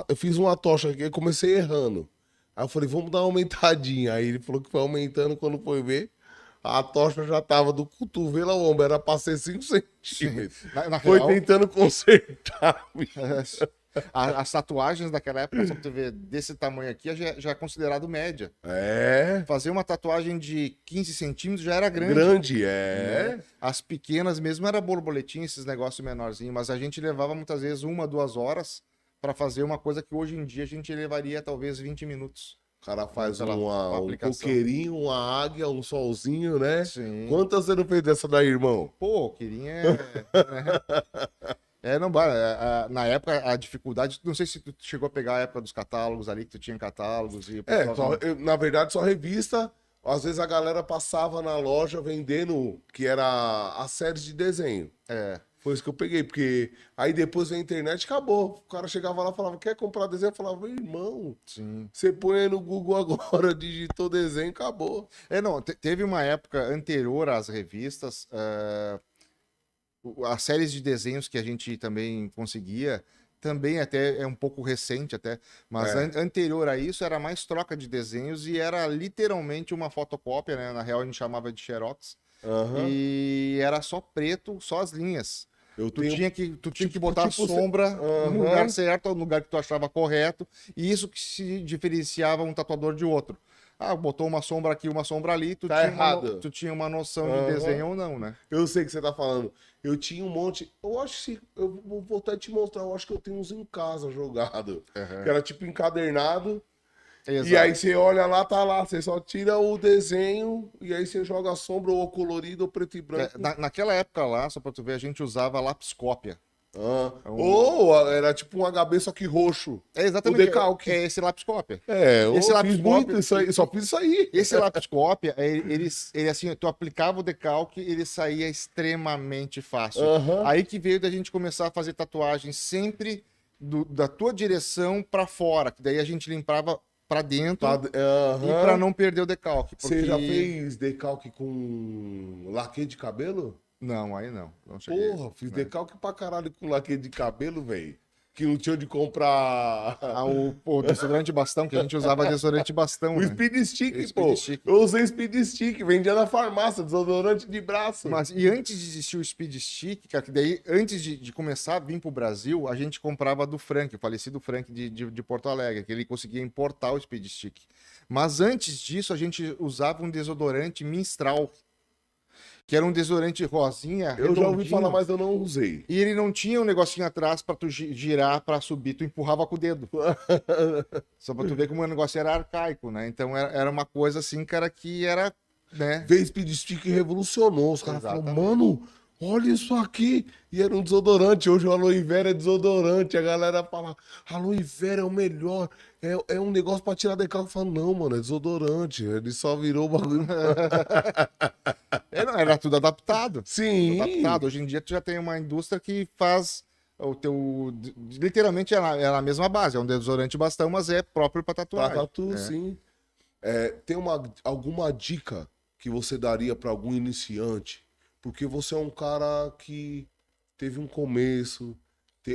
eu fiz uma tocha aqui, eu comecei errando. Aí eu falei: vamos dar uma aumentadinha. Aí ele falou que foi aumentando quando foi ver. A tocha já tava do cotovelo ao ombro, era pra ser 5 centímetros. Na Foi real, tentando consertar, bicho. as tatuagens daquela época, só pra tu ver, desse tamanho aqui, já é considerado média. É. Fazer uma tatuagem de 15 centímetros já era grande. Grande, Né? As pequenas mesmo era borboletinha, esses negócios menorzinhos, mas a gente levava muitas vezes 1, 2 horas para fazer uma coisa que hoje em dia a gente levaria talvez 20 minutos. O cara faz Sei lá, uma um aplicação. coqueirinho, uma águia, um solzinho, né? Sim. Quantas você não fez dessa daí, irmão? Pô, queria. Não, na época a dificuldade, não sei se tu chegou a pegar a época dos catálogos ali, que tu tinha catálogos e o pessoal Na verdade, só revista. Às vezes a galera passava na loja vendendo, que era as séries de desenho. É. Foi isso que eu peguei, porque aí depois veio a internet, acabou. O cara chegava lá e falava, quer comprar desenho? Eu falava, meu irmão, Sim. você põe aí no Google agora, digitou desenho, acabou. Não, teve uma época anterior às revistas, as séries de desenhos que a gente também conseguia, também até é um pouco recente até, mas anterior a isso era mais troca de desenhos e era literalmente uma fotocópia, né? Na real a gente chamava de xerox. E era só preto, só as linhas. Tu tinha que botar a sombra no lugar certo, no lugar que tu achava correto, e isso que se diferenciava um tatuador de outro. Botou uma sombra aqui, uma sombra ali, tu tinha uma noção de desenho ou não, né? Eu sei o que você tá falando. Eu tinha um monte. Eu acho que eu vou voltar a te mostrar. Eu acho que eu tenho uns em casa jogado. Que era tipo encadernado. Exato. E aí você olha lá, tá lá. Você só tira o desenho e aí você joga a sombra ou colorido ou preto e branco. Naquela época lá, só pra tu ver, a gente usava lapiscópia. Ou era tipo um HB só que roxo. É exatamente. O decalque. É esse lapiscópia. Esse fiz muito isso aí, só fiz isso aí. Esse lapiscópia, ele assim, tu aplicava o decalque, ele saía extremamente fácil. Aí que veio da gente começar a fazer tatuagem sempre da tua direção pra fora, que daí a gente limpava pra dentro e pra não perder o decalque. Você já fez decalque com laque de cabelo? Não, aí não. Não cheguei. Porra, fiz decalque pra caralho com laque de cabelo, velho. Que não tinha onde comprar. O desodorante bastão, que a gente usava desodorante bastão. O né? Speed Stick, Speed pô. Stick. Eu usei Speed Stick, vendia na farmácia, desodorante de braço. E antes de existir o Speed Stick, cara, que daí, antes de começar a vir pro Brasil, a gente comprava do Frank, o falecido Frank de Porto Alegre, que ele conseguia importar o Speed Stick. Mas antes disso, a gente usava um desodorante Mistral, que era um desodorante rosinha, eu já ouvi redondinho, falar, mas eu não usei. e ele não tinha um negocinho atrás pra tu girar pra subir, tu empurrava com o dedo. Só pra tu ver como o negócio era arcaico, né? Então era uma coisa assim, cara, que era, né? Veio Speed Stick e revolucionou. Os caras falaram, mano, olha isso aqui. E era um desodorante. Hoje o Aloe Vera é desodorante. A galera fala, Aloe Vera é o melhor. É um negócio pra tirar decalque. Eu falo, não, mano, é desodorante. Ele só virou o bagulho. Era tudo adaptado. Sim. Tudo adaptado. Hoje em dia tu já tem uma indústria que faz o teu... Literalmente é a mesma base. É um desodorante bastão, mas é próprio pra tatuagem. Pra tatu, sim. Tem alguma dica que você daria pra algum iniciante? Porque você é um cara que teve um começo.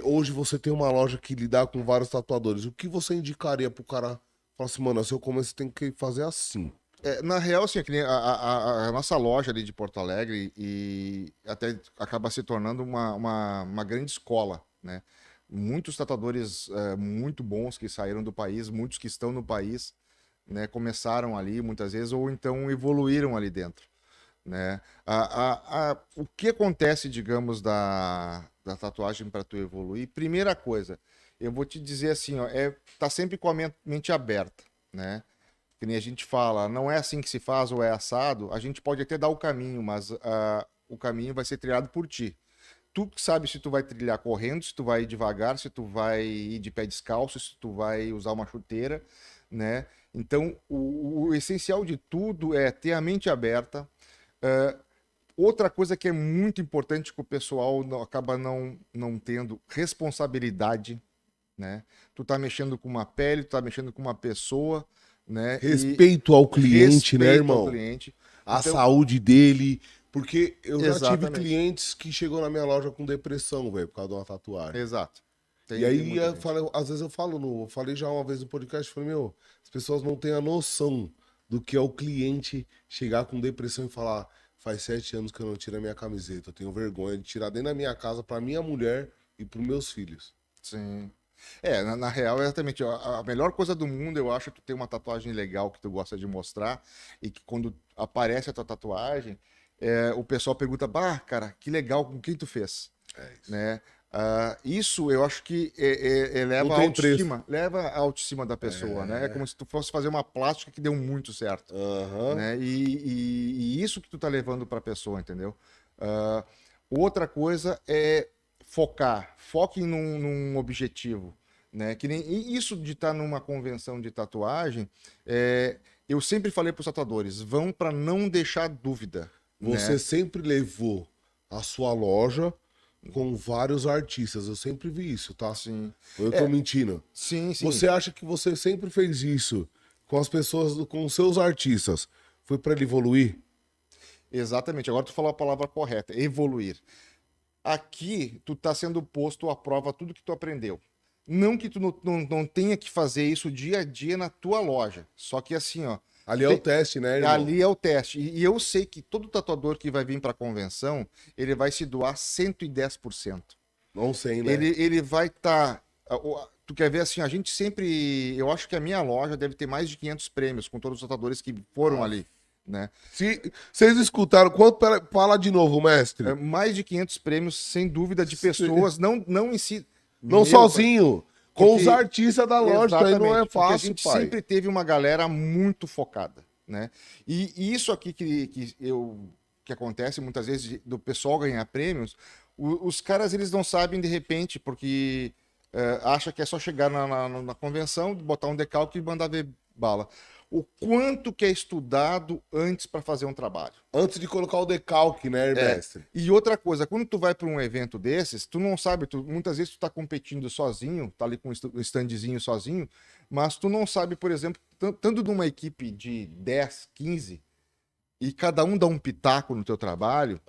Hoje você tem uma loja que lidar com vários tatuadores. O que você indicaria pro cara? Falar assim, mano, seu começo tem que fazer assim. Na real, assim, é que nem a nossa loja ali de Porto Alegre e até acaba se tornando uma grande escola, né? Muitos tatuadores muito bons que saíram do país, muitos que estão no país, né? Começaram ali muitas vezes ou então evoluíram ali dentro, né? O que acontece, digamos, da tatuagem para tu evoluir? Primeira coisa, eu vou te dizer assim, ó, tá sempre com a mente aberta, né? Que nem a gente fala, não é assim que se faz ou é assado, a gente pode até dar o caminho, mas o caminho vai ser trilhado por ti. Tu que sabe se tu vai trilhar correndo, se tu vai ir devagar, se tu vai ir de pé descalço, se tu vai usar uma chuteira, né? Então, o essencial de tudo é ter a mente aberta. Outra coisa que é muito importante que o pessoal acaba não tendo responsabilidade, né? Tu tá mexendo com uma pele, tu tá mexendo com uma pessoa, né? Respeito ao cliente, né, irmão? Ao cliente. A saúde dele. Porque eu já tive Exatamente. clientes que chegou na minha loja com depressão, velho, por causa de uma tatuagem. Exato. E aí, às vezes eu falei já uma vez no podcast, falei, meu, as pessoas não têm a noção do que é o cliente chegar com depressão e falar: faz 7 anos que eu não tiro a minha camiseta, eu tenho vergonha de tirar dentro da minha casa pra minha mulher e pros meus filhos. Sim. Na real, exatamente. A melhor coisa do mundo, eu acho, é tu ter uma tatuagem legal que tu gosta de mostrar e que quando aparece a tua tatuagem, o pessoal pergunta, bah, cara, que legal, com quem tu fez? É isso. Né? Isso eu acho que Não leva a tem autoestima, leva a autoestima da pessoa, né? É como se tu fosse fazer uma plástica que deu muito certo, Aham. né? E isso que tu tá levando pra pessoa, entendeu? Outra coisa é focar, foque num objetivo, né? Que nem e isso de estar numa convenção de tatuagem, eu sempre falei para os tatuadores, vão para não deixar dúvida, Você né? sempre levou a sua loja com vários artistas. Eu sempre vi isso, tá? Sim, Eu tô mentindo. sim, sim. Você acha que você sempre fez isso com as pessoas, com os seus artistas? Foi pra ele evoluir? Exatamente. Agora tu falou a palavra correta, evoluir. Aqui tu tá sendo posto à prova tudo que tu aprendeu. Não que tu não tenha que fazer isso dia a dia na tua loja. Só que assim, ó. Ali é o teste, né, irmão? Ali é o teste. E eu sei que todo tatuador que vai vir para a convenção, ele vai se doar 110%. Não sei, né? Ele vai estar. Tu quer ver assim? A gente sempre. Eu acho que a minha loja deve ter mais de 500 prêmios com todos os tatuadores que foram ali, né? Se vocês escutaram, quanto? Fala de novo, mestre. Mais de 500 prêmios, sem dúvida, de pessoas, não em si. Não Meu, sozinho, com porque- os artistas da loja, que aí não é Exatamente, porque a fácil, gente pai. sempre teve uma galera muito focada, né? E isso aqui que acontece muitas vezes do pessoal ganhar prêmios, os caras eles não sabem de repente, porque acha que é só chegar na convenção, botar um decalque e mandar ver bala. O quanto que é estudado antes para fazer um trabalho. Antes de colocar o decalque, né, mestre? E outra coisa, quando tu vai para um evento desses, tu não sabe, muitas vezes tu tá competindo sozinho, tá ali com o standzinho sozinho, mas tu não sabe, por exemplo, tanto de uma equipe de 10, 15, e cada um dá um pitaco no teu trabalho,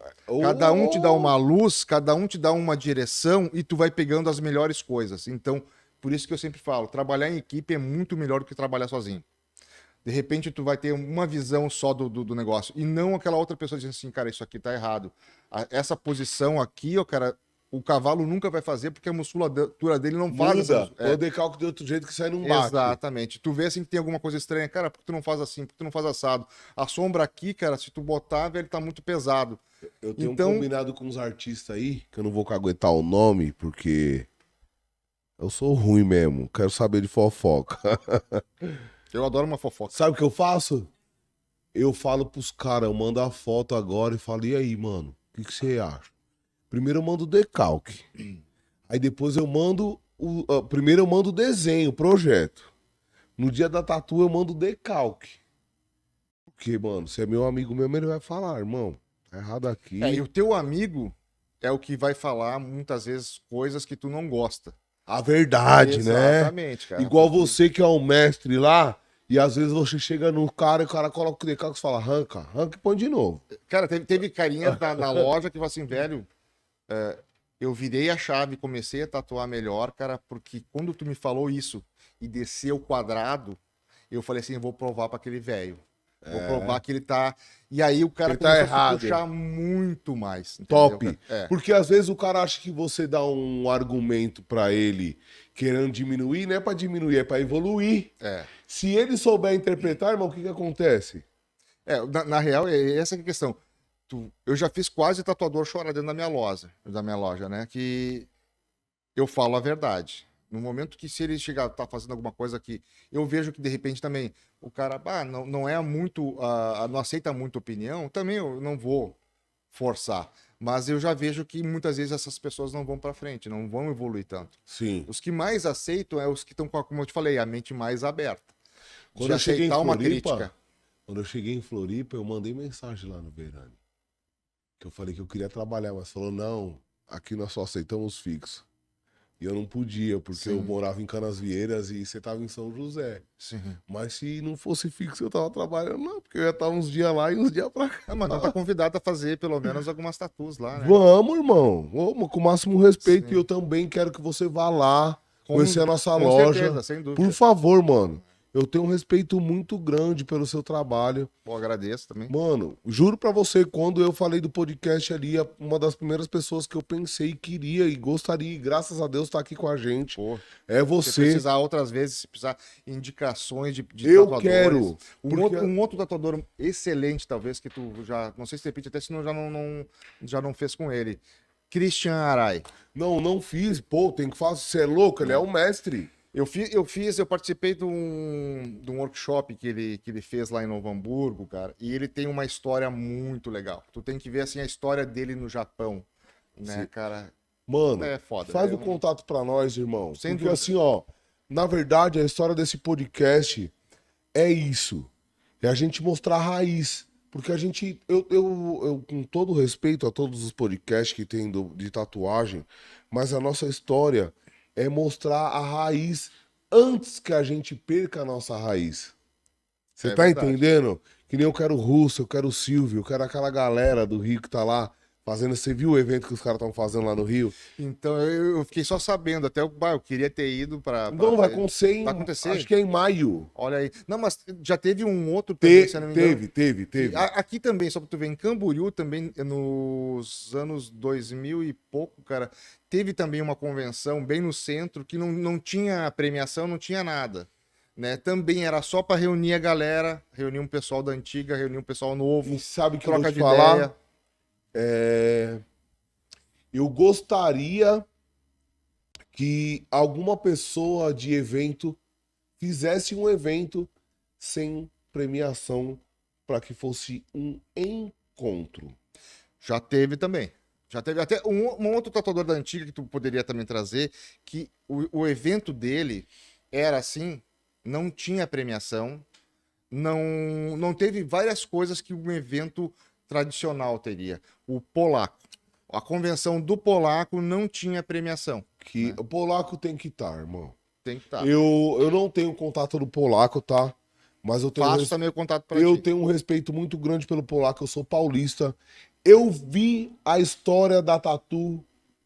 cada um te dá uma luz, cada um te dá uma direção e tu vai pegando as melhores coisas. Então, por isso que eu sempre falo, trabalhar em equipe é muito melhor do que trabalhar sozinho. De repente, tu vai ter uma visão só do negócio. E não aquela outra pessoa dizendo assim, cara, isso aqui tá errado. Essa posição aqui, ó, cara, o cavalo nunca vai fazer porque a musculatura dele não faz Muda. essa... O decalque de outro jeito que sai num bate. Exatamente. Tu vê assim que tem alguma coisa estranha. Cara, por que tu não faz assim? Por que tu não faz assado? A sombra aqui, cara, se tu botar, velho, tá muito pesado. Eu tenho Então- combinado com uns artistas aí, que eu não vou aguentar o nome, porque eu sou ruim mesmo. Quero saber de fofoca. Eu adoro uma fofoca. Sabe o que eu faço? Eu falo pros caras, eu mando a foto agora e falo, e aí, mano, o que você acha? Primeiro eu mando o decalque. Aí depois eu mando primeiro eu mando o desenho, o projeto. No dia da tatu eu mando o decalque. Porque, mano, se é meu amigo mesmo, ele vai falar, irmão, tá errado aqui. E o teu amigo é o que vai falar muitas vezes coisas que tu não gosta. A verdade, né? Exatamente, cara. Igual você que é um mestre lá, e às vezes você chega no cara e o cara coloca o decalque e fala, arranca e põe de novo. Cara, teve carinha na loja que falou assim, velho, eu virei a chave e comecei a tatuar melhor, cara, porque quando tu me falou isso e desceu o quadrado, eu falei assim, eu vou provar pra aquele velho. Vou provar que ele tá... E aí o cara Ele tá começou errado. a se puxar muito mais. Entendeu, Top. cara? Porque às vezes o cara acha que você dá um argumento pra ele querendo diminuir, não é pra diminuir, é pra evoluir. Se ele souber interpretar, irmão, o que que acontece? Na real, essa que é a questão. Eu já fiz quase tatuador chorar dentro da minha loja, né? Que eu falo a verdade. No momento que se ele chegar, tá fazendo alguma coisa que eu vejo que de repente também o cara não é muito, não aceita muito opinião, também eu não vou forçar. Mas eu já vejo que muitas vezes essas pessoas não vão para frente, não vão evoluir tanto. Sim. Os que mais aceitam é os que estão com, como eu te falei, a mente mais aberta. Quando De eu cheguei em aceitar uma Floripa, crítica. quando eu cheguei em Floripa, eu mandei mensagem lá no Beirani. Que eu falei que eu queria trabalhar, mas falou, não, aqui nós só aceitamos fixo. E eu não podia, porque eu morava em Canasvieiras e você tava em São José. Sim. Mas se não fosse fixo, eu tava trabalhando, não, porque eu ia estar uns dias lá e uns dias pra cá. Mas não tá convidado a fazer pelo menos algumas tatus lá, né? Vamos, irmão. Vamos, com o máximo respeito. Sim. E eu também quero que você vá lá, conhecer a nossa com loja. certeza, sem dúvida. Por favor, mano. eu tenho um respeito muito grande pelo seu trabalho. Pô, agradeço também. Mano, juro pra você, quando eu falei do podcast ali, uma das primeiras pessoas que eu pensei, queria e gostaria, e graças a Deus tá aqui com a gente, Pô, é se você. precisar outras vezes, se precisar indicações de Eu tatuadores. quero. Um outro tatuador excelente, talvez, que tu já, não sei se repete até se não, já não fez com ele. Christian Arai. Não fiz, pô, tem que fazer, você é louco, ele é um mestre. Eu participei de um workshop que ele fez lá em Novo Hamburgo, cara, e ele tem uma história muito legal. Tu tem que ver, assim, a história dele no Japão, né, Sim. cara? Mano, É foda. faz o contato pra nós, irmão. Sem Porque dúvida. assim, ó, na verdade, a história desse podcast é isso. É a gente mostrar a raiz. Porque a gente, eu com todo respeito a todos os podcasts que tem de tatuagem, mas a nossa história é mostrar a raiz antes que a gente perca a nossa raiz. Você É tá verdade. entendendo? Que nem eu quero o Russo, eu quero o Silvio, eu quero aquela galera do Rio que tá lá fazendo. Você viu o evento que os caras estão fazendo lá no Rio? Então eu fiquei só sabendo, até eu queria ter ido pra. Não, vai acontecer em. Vai acontecer? Acho que é em maio. Olha aí. Não, mas já teve um outro também, se eu não me engano. Teve. Aqui também, só pra tu ver, em Camboriú também, nos anos 2000 e pouco, cara, teve também uma convenção bem no centro que não tinha premiação, não tinha nada. Né? Também era só pra reunir a galera, reunir um pessoal da antiga, reunir um pessoal novo, E sabe que eu vou troca te de falar? ideia. Eu gostaria que alguma pessoa de evento fizesse um evento sem premiação para que fosse um encontro. Já teve também. Já teve até um outro tatuador da antiga que tu poderia também trazer, que o evento dele era assim, não tinha premiação, não teve várias coisas que um evento tradicional teria. O polaco. A convenção do polaco não tinha premiação. Que o polaco tem que estar, irmão. Tem que estar. Eu não tenho contato do polaco, tá? Mas eu tenho, Faço também o contato para eu ti. tenho um respeito muito grande pelo polaco. Eu sou paulista. Eu vi a história da tatu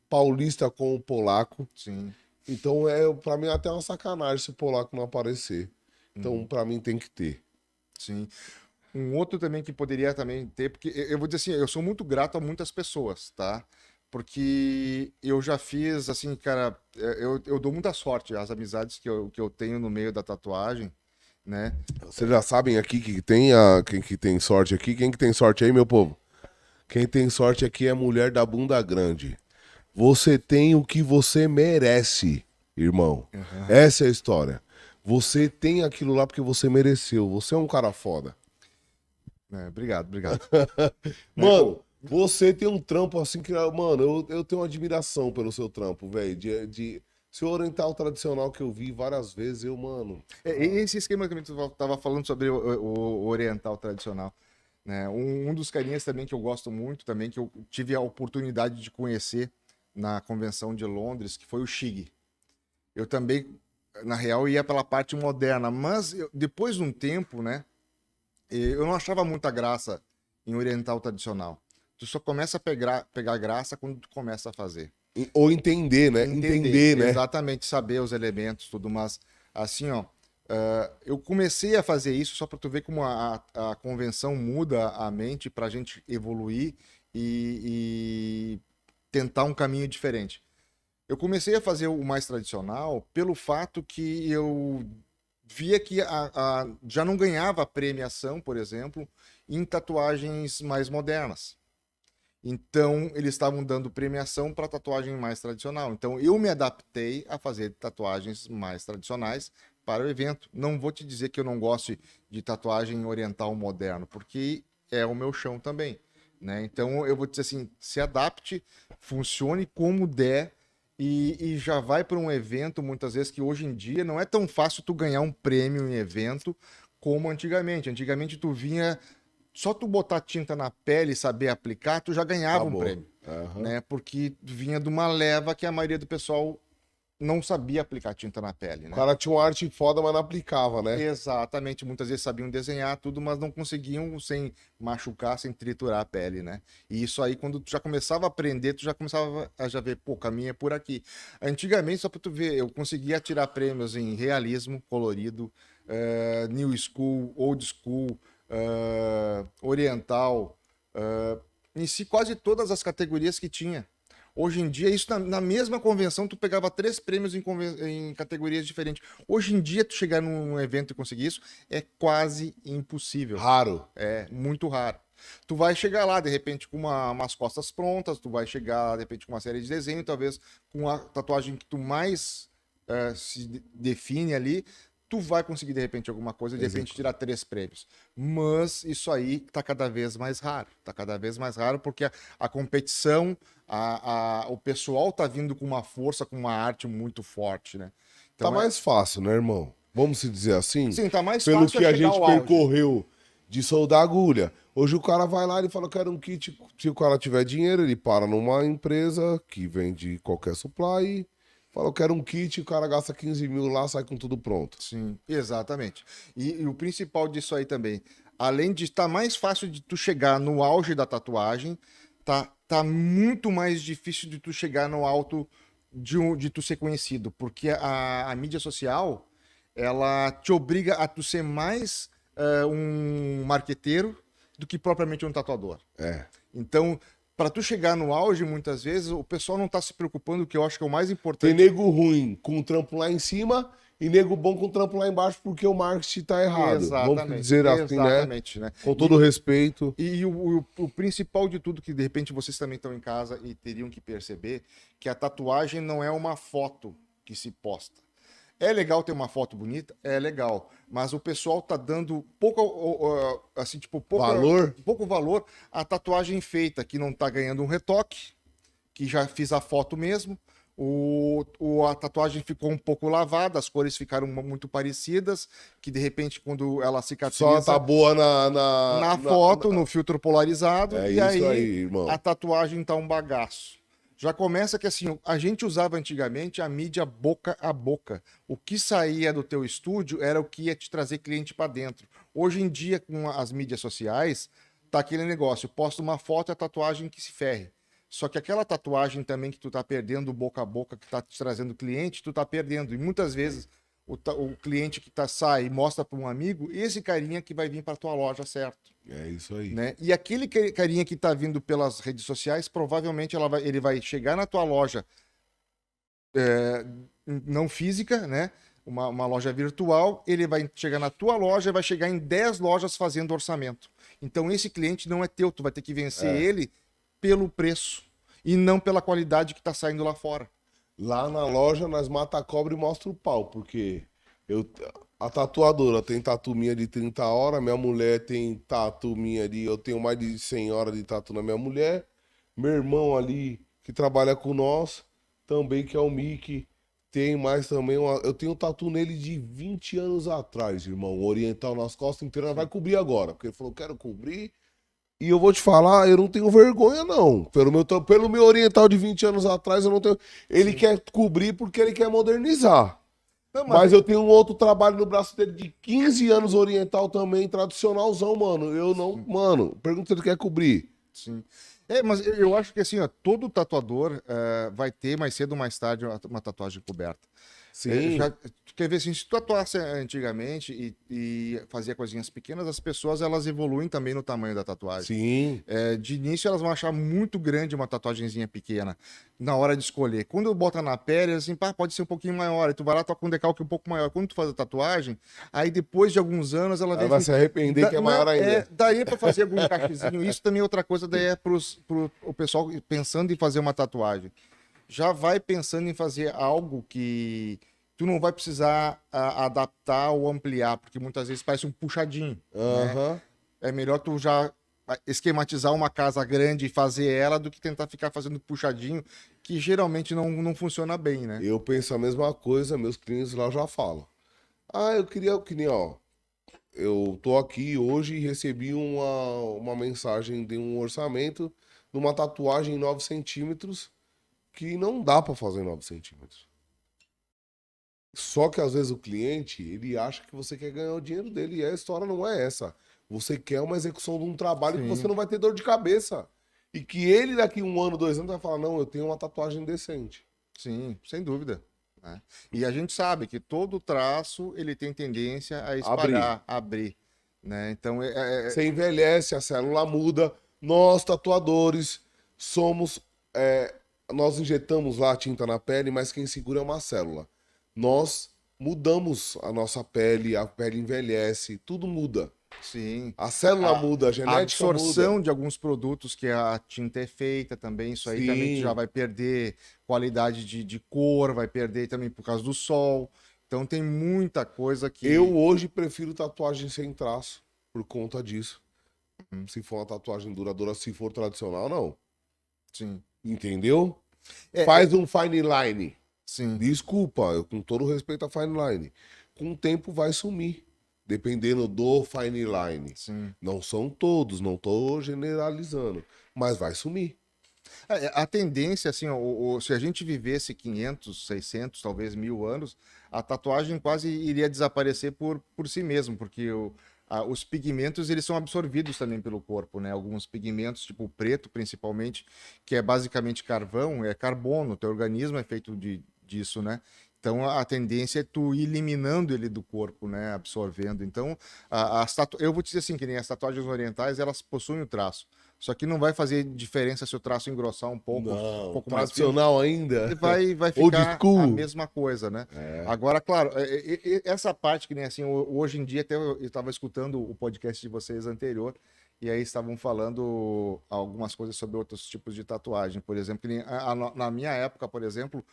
paulista com o polaco. Sim. Então, para mim, é até uma sacanagem se o polaco não aparecer. Então, para mim, tem que ter. Sim. Um outro também que poderia também ter, porque eu vou dizer assim, eu sou muito grato a muitas pessoas, tá? Porque eu já fiz, assim, cara, eu dou muita sorte às amizades que eu tenho no meio da tatuagem, né? Vocês já sabem aqui que tem quem que tem sorte aqui? Quem que tem sorte aí, meu povo? Quem tem sorte aqui é a mulher da bunda grande. Você tem o que você merece, irmão. Essa é a história. Você tem aquilo lá porque você mereceu. Você é um cara foda. Obrigado. Mano, você tem um trampo assim que... Mano, eu tenho uma admiração pelo seu trampo, velho. De seu oriental tradicional que eu vi várias vezes, mano... Esse esquema que tu tava falando sobre o oriental tradicional, né? Um dos carinhas também que eu gosto muito também, que eu tive a oportunidade de conhecer na convenção de Londres, que foi o Shig. Eu também, na real, ia pela parte moderna, mas depois de um tempo, né? Eu não achava muita graça em oriental tradicional. Tu só começa a pegar graça quando tu começa a fazer. Ou entender, né? Entender, né? Exatamente, saber os elementos, tudo, mas assim, ó, eu comecei a fazer isso só para tu ver como a convenção muda a mente para a gente evoluir e tentar um caminho diferente. Eu comecei a fazer o mais tradicional pelo fato que eu via que já não ganhava premiação, por exemplo, em tatuagens mais modernas. Então, eles estavam dando premiação para tatuagem mais tradicional. Então, eu me adaptei a fazer tatuagens mais tradicionais para o evento. Não vou te dizer que eu não gosto de tatuagem oriental moderno, porque é o meu chão também, né? Então, eu vou te dizer assim, se adapte, funcione como der e já vai para um evento, muitas vezes, que hoje em dia não é tão fácil tu ganhar um prêmio em evento como antigamente. Antigamente, tu vinha... Só tu botar tinta na pele e saber aplicar, tu já ganhava um prêmio, né? Porque vinha de uma leva que a maioria do pessoal não sabia aplicar tinta na pele, né? O cara tinha uma arte foda, mas não aplicava, né? Exatamente. Muitas vezes sabiam desenhar tudo, mas não conseguiam sem machucar, sem triturar a pele, né? E isso aí, quando tu já começava a aprender, tu já começava a já ver, pô, o caminho é por aqui. Antigamente, só pra tu ver, eu conseguia tirar prêmios em realismo, colorido, New School, Old School, Oriental, em si quase todas as categorias que tinha. Hoje em dia, isso na mesma convenção, tu pegava 3 prêmios em categorias diferentes. Hoje em dia, tu chegar num evento e conseguir isso é quase impossível. Raro. É muito raro. Tu vai chegar lá, de repente, com umas costas prontas, tu vai chegar, de repente, com uma série de desenho, talvez com a tatuagem que tu mais se define ali, tu vai conseguir, de repente, alguma coisa, de repente, tirar 3 prêmios. Mas isso aí tá cada vez mais raro. Tá cada vez mais raro porque a competição, o pessoal tá vindo com uma força, com uma arte muito forte, né? Então, tá mais fácil, né, irmão? Vamos se dizer assim? Sim, tá mais Pelo fácil que a chegar gente ao auge. percorreu de soldar agulha. Hoje o cara vai lá e fala, quero um kit. Se o cara tiver dinheiro, ele para numa empresa que vende qualquer supply, fala, eu quero um kit, o cara gasta 15 mil lá, sai com tudo pronto. Sim, exatamente. E o principal disso aí também, além de estar mais fácil de tu chegar no auge da tatuagem, tá muito mais difícil de tu chegar no alto de tu ser conhecido, porque a mídia social, ela te obriga a tu ser mais um marqueteiro do que propriamente um tatuador. É. Então, para tu chegar no auge, muitas vezes, o pessoal não tá se preocupando, que eu acho que é o mais importante. Tem nego ruim com o trampo lá em cima e nego bom com o trampo lá embaixo porque o marketing tá errado. Vamos dizer assim, né? Com todo respeito. E o principal de tudo, que de repente vocês também estão em casa e teriam que perceber, que a tatuagem não é uma foto que se posta. É legal ter uma foto bonita? É legal. Mas o pessoal tá dando pouco valor à tatuagem feita, que não tá ganhando um retoque, que já fiz a foto mesmo. A tatuagem ficou um pouco lavada, as cores ficaram muito parecidas, que de repente quando ela cicatriza... Só tá boa na foto, no filtro polarizado, é e isso aí irmão. A tatuagem tá um bagaço. Já começa que assim, a gente usava antigamente a mídia boca a boca. O que saía do teu estúdio era o que ia te trazer cliente para dentro. Hoje em dia, com as mídias sociais, tá aquele negócio, posta uma foto e a tatuagem que se ferre. Só que aquela tatuagem também que tu tá perdendo boca a boca, que tá te trazendo cliente, tu tá perdendo. E muitas vezes o cliente que sai e mostra para um amigo, esse carinha que vai vir para tua loja, certo? É isso aí. Né? E aquele carinha que tá vindo pelas redes sociais, provavelmente ele vai chegar na tua loja não física, né? Uma loja virtual, ele vai chegar na tua loja e vai chegar em 10 lojas fazendo orçamento. Então esse cliente não é teu, tu vai ter que vencer ele pelo preço e não pela qualidade que tá saindo lá fora. Lá na loja nós mata a cobra e mostra o pau, porque a tatuadora tem tatu minha de 30 horas, minha mulher tem tatu minha eu tenho mais de 100 horas de tatu na minha mulher, meu irmão ali que trabalha com nós, também que é o Mickey, tem mais também, eu tenho tatu nele de 20 anos atrás, irmão, oriental nas costas inteiras, vai cobrir agora, porque ele falou, quero cobrir. E eu vou te falar, eu não tenho vergonha, não. Pelo meu oriental de 20 anos atrás, eu não tenho. Ele quer cobrir porque ele quer modernizar. Não, mas eu tenho um outro trabalho no braço dele de 15 anos oriental também, tradicionalzão, mano. Eu não. Mano, pergunta se ele quer cobrir. Sim. Mas eu acho que assim, ó, todo tatuador vai ter mais cedo ou mais tarde uma tatuagem coberta. Sim. Quer ver assim, se tu tatuasse antigamente e fazia coisinhas pequenas, as pessoas elas evoluem também no tamanho da tatuagem. Sim. De início elas vão achar muito grande uma tatuagenzinha pequena na hora de escolher. Quando bota na pele, assim, pode ser um pouquinho maior. Aí tu vai lá, toca um decalque um pouco maior. Quando tu faz a tatuagem, aí depois de alguns anos ela vem. Ela vai se arrepender que é maior ainda. Daria pra fazer algum encaixezinho. Isso também é outra coisa, daí é pro pessoal pensando em fazer uma tatuagem. Já vai pensando em fazer algo que tu não vai precisar adaptar ou ampliar, porque muitas vezes parece um puxadinho. Né? É melhor tu já esquematizar uma casa grande e fazer ela do que tentar ficar fazendo puxadinho, que geralmente não funciona bem, né? Eu penso a mesma coisa, meus clientes lá já falam. Eu queria, que nem, ó, eu tô aqui hoje e recebi uma mensagem de um orçamento de uma tatuagem em 9 centímetros que não dá pra fazer em 9 centímetros. Só que às vezes o cliente, ele acha que você quer ganhar o dinheiro dele e a história não é essa. Você quer uma execução de um trabalho que você não vai ter dor de cabeça. E que ele daqui 1 ano, 2 anos vai falar, não, eu tenho uma tatuagem decente. Sim, sem dúvida. né? E a gente sabe que todo traço ele tem tendência a espalhar, abrir, né? Então Você envelhece, a célula muda. Nós, tatuadores, somos. Nós injetamos lá a tinta na pele, mas quem segura é uma célula. Nós mudamos a nossa pele, a pele envelhece, tudo muda. sim. A célula muda, a A genética absorção muda. de alguns produtos que a tinta é feita também, isso aí também tu já Sim. vai perder qualidade de cor, vai perder também por causa do sol. Então tem muita coisa que. Eu hoje prefiro tatuagem sem traço, por conta disso. Se for uma tatuagem duradoura, se for tradicional, não. Sim. Entendeu? É, Faz um fine line. sim. Desculpa, eu com todo respeito a fine line. Com o tempo vai sumir. Dependendo do fine line. Sim. Não são todos, não tô generalizando. Mas vai sumir. A tendência, assim, se a gente vivesse 500, 600, talvez 1.000 anos, a tatuagem quase iria desaparecer por si mesmo, porque os pigmentos eles são absorvidos também pelo corpo, né? Alguns pigmentos, tipo o preto, principalmente, que é basicamente carvão, é carbono, teu organismo é feito disso, né? Então a tendência é tu ir eliminando ele do corpo, né? Absorvendo. Então, eu vou te dizer assim, que nem as tatuagens orientais, elas possuem o traço. Só que não vai fazer diferença se o traço engrossar um Não, pouco mais fino. tradicional ainda. E vai Old ficar a school. mesma coisa, né? Agora, claro, essa parte que nem assim, hoje em dia, até eu estava escutando o podcast de vocês anterior, e aí estavam falando algumas coisas sobre outros tipos de tatuagem. Por exemplo, que nem na minha época, por exemplo,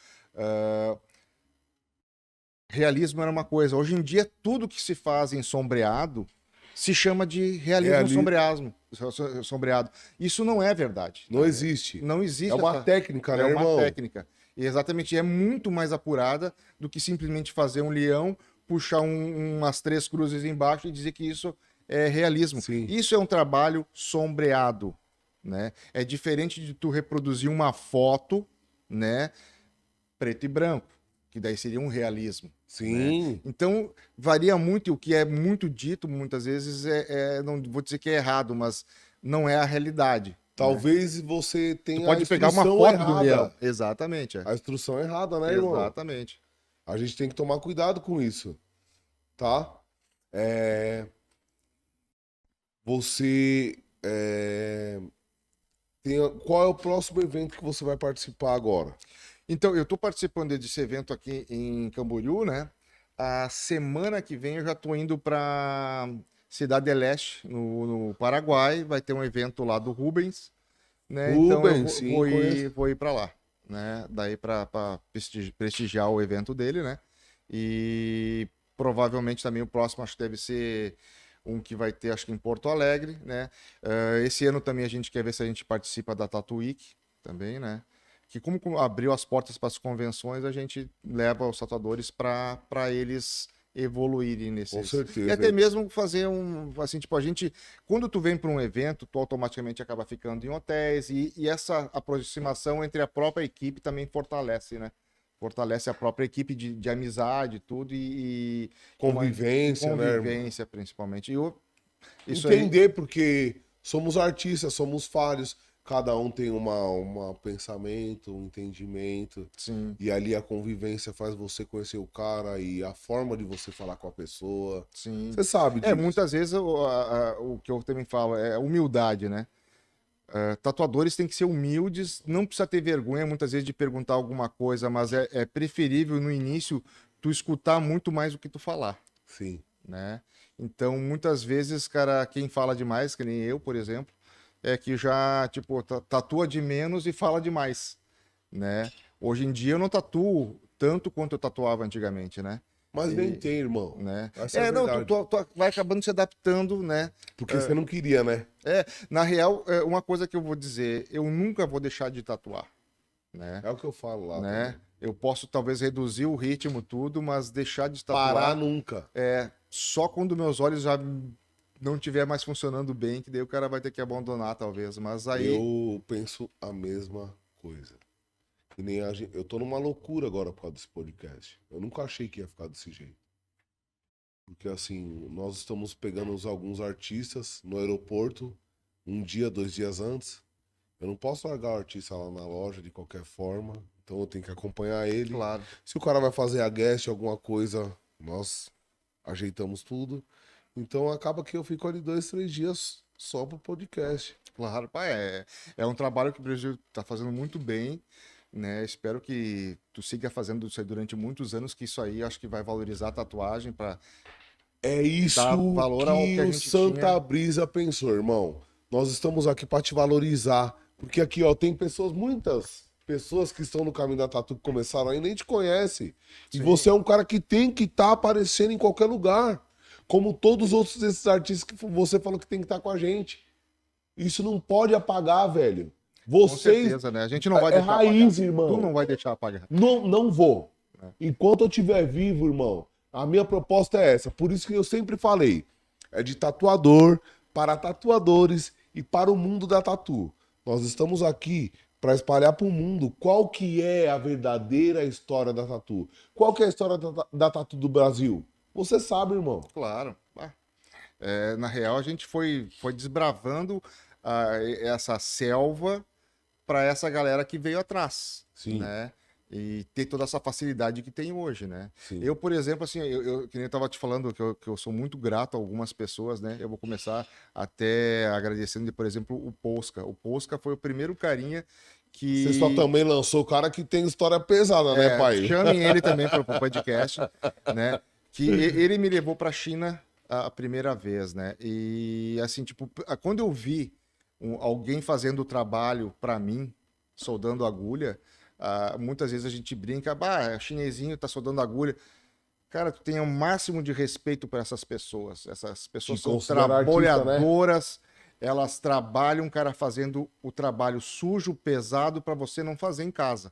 realismo era uma coisa. Hoje em dia, tudo que se faz em sombreado se chama de realismo sombreado. Isso não é verdade. Não existe. Não existe. É uma técnica, né, é uma irmão? técnica. E exatamente, é muito mais apurada do que simplesmente fazer um leão, puxar umas 3 cruzes embaixo e dizer que isso é realismo. Sim. Isso é um trabalho sombreado, né? É diferente de tu reproduzir uma foto, né, preto e branco, que daí seria um realismo. Sim. Né? Então, varia muito, e o que é muito dito, muitas vezes, não vou dizer que é errado, mas não é a realidade. Talvez você tenha Tu pode a pegar uma instrução foto do leão. errada. Exatamente. A instrução errada, né, irmão? Exatamente. A gente tem que tomar cuidado com isso, tá? Você qual é o próximo evento que você vai participar agora? Então, eu estou participando desse evento aqui em Camboriú, né? A semana que vem eu já estou indo para Cidade del Este, no Paraguai. Vai ter um evento lá do Rubens, né? Então eu Rubens, sim, conheço. vou ir para lá, né? Daí para prestigiar o evento dele, né? E provavelmente também o próximo acho que deve ser um que vai ter, acho que em Porto Alegre, né? Esse ano também a gente quer ver se a gente participa da Tattoo Week também, né? Que como abriu as portas para as convenções, a gente leva os tatuadores para eles evoluírem nesses. Com certeza. E até mesmo fazer assim, tipo, a gente, quando tu vem para um evento, tu automaticamente acaba ficando em hotéis e essa aproximação entre a própria equipe também fortalece, né? Fortalece a própria equipe de amizade, tudo e Convivência, né, irmão? convivência, principalmente. Isso Entender, porque somos artistas, somos falhos, cada um tem um pensamento, um entendimento. Sim. E ali a convivência faz você conhecer o cara e a forma de você falar com a pessoa. Sim. Você sabe disso. Muitas vezes o que eu também falo é humildade, né? Tatuadores têm que ser humildes, não precisa ter vergonha muitas vezes de perguntar alguma coisa, mas é preferível no início tu escutar muito mais do que tu falar. Sim. Né? Então, muitas vezes, cara, quem fala demais, que nem eu, por exemplo, é que já, tipo, tatua de menos e fala demais, né? Hoje em dia eu não tatuo tanto quanto eu tatuava antigamente, né? Mas nem tem, irmão. Né? Essa é a Não, verdade. tu vai acabando se adaptando, né? Porque você não queria, né? Na real, uma coisa que eu vou dizer, eu nunca vou deixar de tatuar, né? É o que eu falo lá. Né? Também. Eu posso talvez reduzir o ritmo tudo, mas deixar de tatuar Parar nunca. só quando meus olhos já não estiver mais funcionando bem, que daí o cara vai ter que abandonar talvez, mas aí Eu penso a mesma coisa. E nem eu tô numa loucura agora por causa desse podcast. Eu nunca achei que ia ficar desse jeito. Porque assim, nós estamos pegando alguns artistas no aeroporto, 1 dia, 2 dias antes, Eu não posso largar o artista lá na loja de qualquer forma. Então eu tenho que acompanhar ele. Claro. Se o cara vai fazer a guest, alguma coisa, nós ajeitamos tudo. Então acaba que eu fico ali 2, 3 dias só pro podcast. Claro, pá, é um trabalho que o Brasil está fazendo muito bem, né? Espero que tu siga fazendo isso aí durante muitos anos, que isso aí acho que vai valorizar a tatuagem para É isso dar valor ao que que a o gente Santa tinha. Brisa pensou, irmão. Nós estamos aqui para te valorizar. Porque aqui, ó, tem pessoas, muitas pessoas que estão no caminho da tatu que começaram aí nem te conhecem. E Sim. você é um cara que tem que estar aparecendo em qualquer lugar. Como todos os outros desses artistas que você falou que tem que estar com a gente. Isso não pode apagar, velho. Com Vocês. certeza, né? A gente não vai É deixar raiz, apagar. irmão. Tu não vai deixar apagar. Não vou. Enquanto eu estiver vivo, irmão, a minha proposta é essa. Por isso que eu sempre falei. É de tatuador, para tatuadores e para o mundo da tatu. Nós estamos aqui para espalhar para o mundo qual que é a verdadeira história da tatu. Qual que é a história da tatu do Brasil? Você sabe, irmão. Claro. Na real, a gente foi desbravando essa selva para essa galera que veio atrás, Sim. né? E ter toda essa facilidade que tem hoje, né? Sim. Eu, por exemplo, assim, que nem eu tava te falando que eu sou muito grato a algumas pessoas, né? Eu vou começar até agradecendo, por exemplo, o Posca. O Posca foi o primeiro carinha que... Você só também lançou o cara que tem história pesada, né, pai? Chamem ele também para o podcast, né? Que ele me levou para a China a primeira vez, né? E assim, tipo, quando eu vi alguém fazendo o trabalho para mim, soldando agulha, muitas vezes a gente brinca, chinesinho tá soldando agulha. Cara, tu tem o máximo de respeito para essas pessoas. Essas pessoas são trabalhadoras, né? Elas trabalham, cara, fazendo o trabalho sujo, pesado, para você não fazer em casa.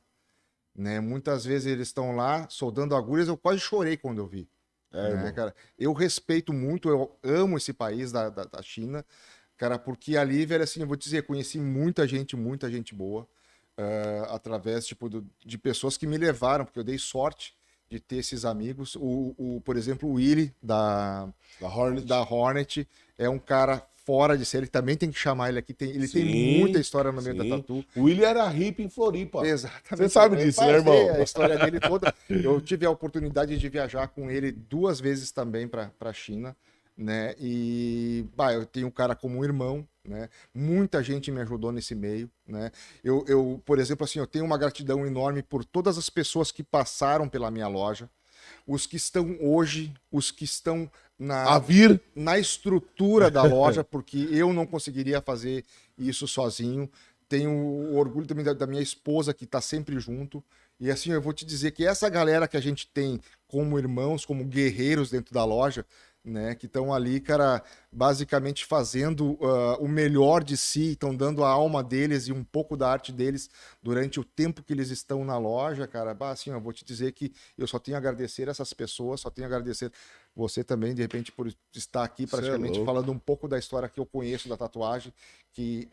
Né? Muitas vezes eles estão lá soldando agulhas, eu quase chorei quando eu vi. Né, cara? Eu respeito muito, eu amo esse país da China, cara, porque ali, velho, assim, eu vou te dizer, conheci muita gente boa, através, tipo, de pessoas que me levaram, porque eu dei sorte de ter esses amigos. Por exemplo, o Willy, da Hornet, é um cara fora de série, ele também tem que chamar ele aqui, ele tem muita história no meio da tatu. O Willy era hippie em Floripa. Exatamente. Você sabe disso, né, irmão? A história dele toda. Eu tive a oportunidade de viajar com ele 2 vezes também para a China, né? E eu tenho um cara como um irmão, né? Muita gente me ajudou nesse meio, né? Eu, por exemplo, assim, eu tenho uma gratidão enorme por todas as pessoas que passaram pela minha loja, os que estão hoje, os que estão na estrutura da loja, porque eu não conseguiria fazer isso sozinho. Tenho o orgulho também da minha esposa, que está sempre junto. E assim, eu vou te dizer que essa galera que a gente tem como irmãos, como guerreiros dentro da loja, né, que estão ali, cara, basicamente fazendo o melhor de si, estão dando a alma deles e um pouco da arte deles durante o tempo que eles estão na loja, cara. Assim, eu vou te dizer que eu só tenho a agradecer essas pessoas, só tenho a agradecer você também, de repente, por estar aqui praticamente falando um pouco da história que eu conheço da tatuagem, que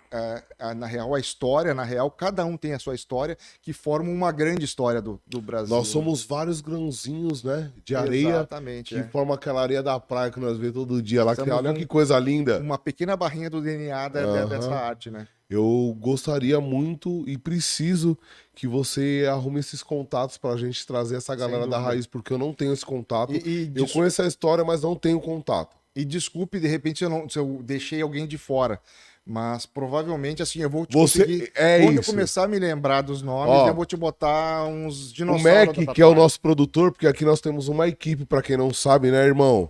na real, cada um tem a sua história, que forma uma grande história do Brasil. Nós somos vários grãozinhos, né, de areia. Exatamente, que forma aquela areia da praia que nós vemos todo dia lá. Olha que coisa linda. Uma pequena barrinha do DNA dessa arte, né? Eu gostaria muito e preciso que você arrume esses contatos pra gente trazer essa galera da raiz, porque eu não tenho esse contato. Eu conheço a história, mas não tenho contato. E desculpe, de repente, se eu deixei alguém de fora. Mas provavelmente, assim, eu vou te conseguir... Quando eu começar a me lembrar dos nomes, eu vou te botar uns dinossauros. O Mac, que é o nosso produtor, porque aqui nós temos uma equipe, pra quem não sabe, né, irmão?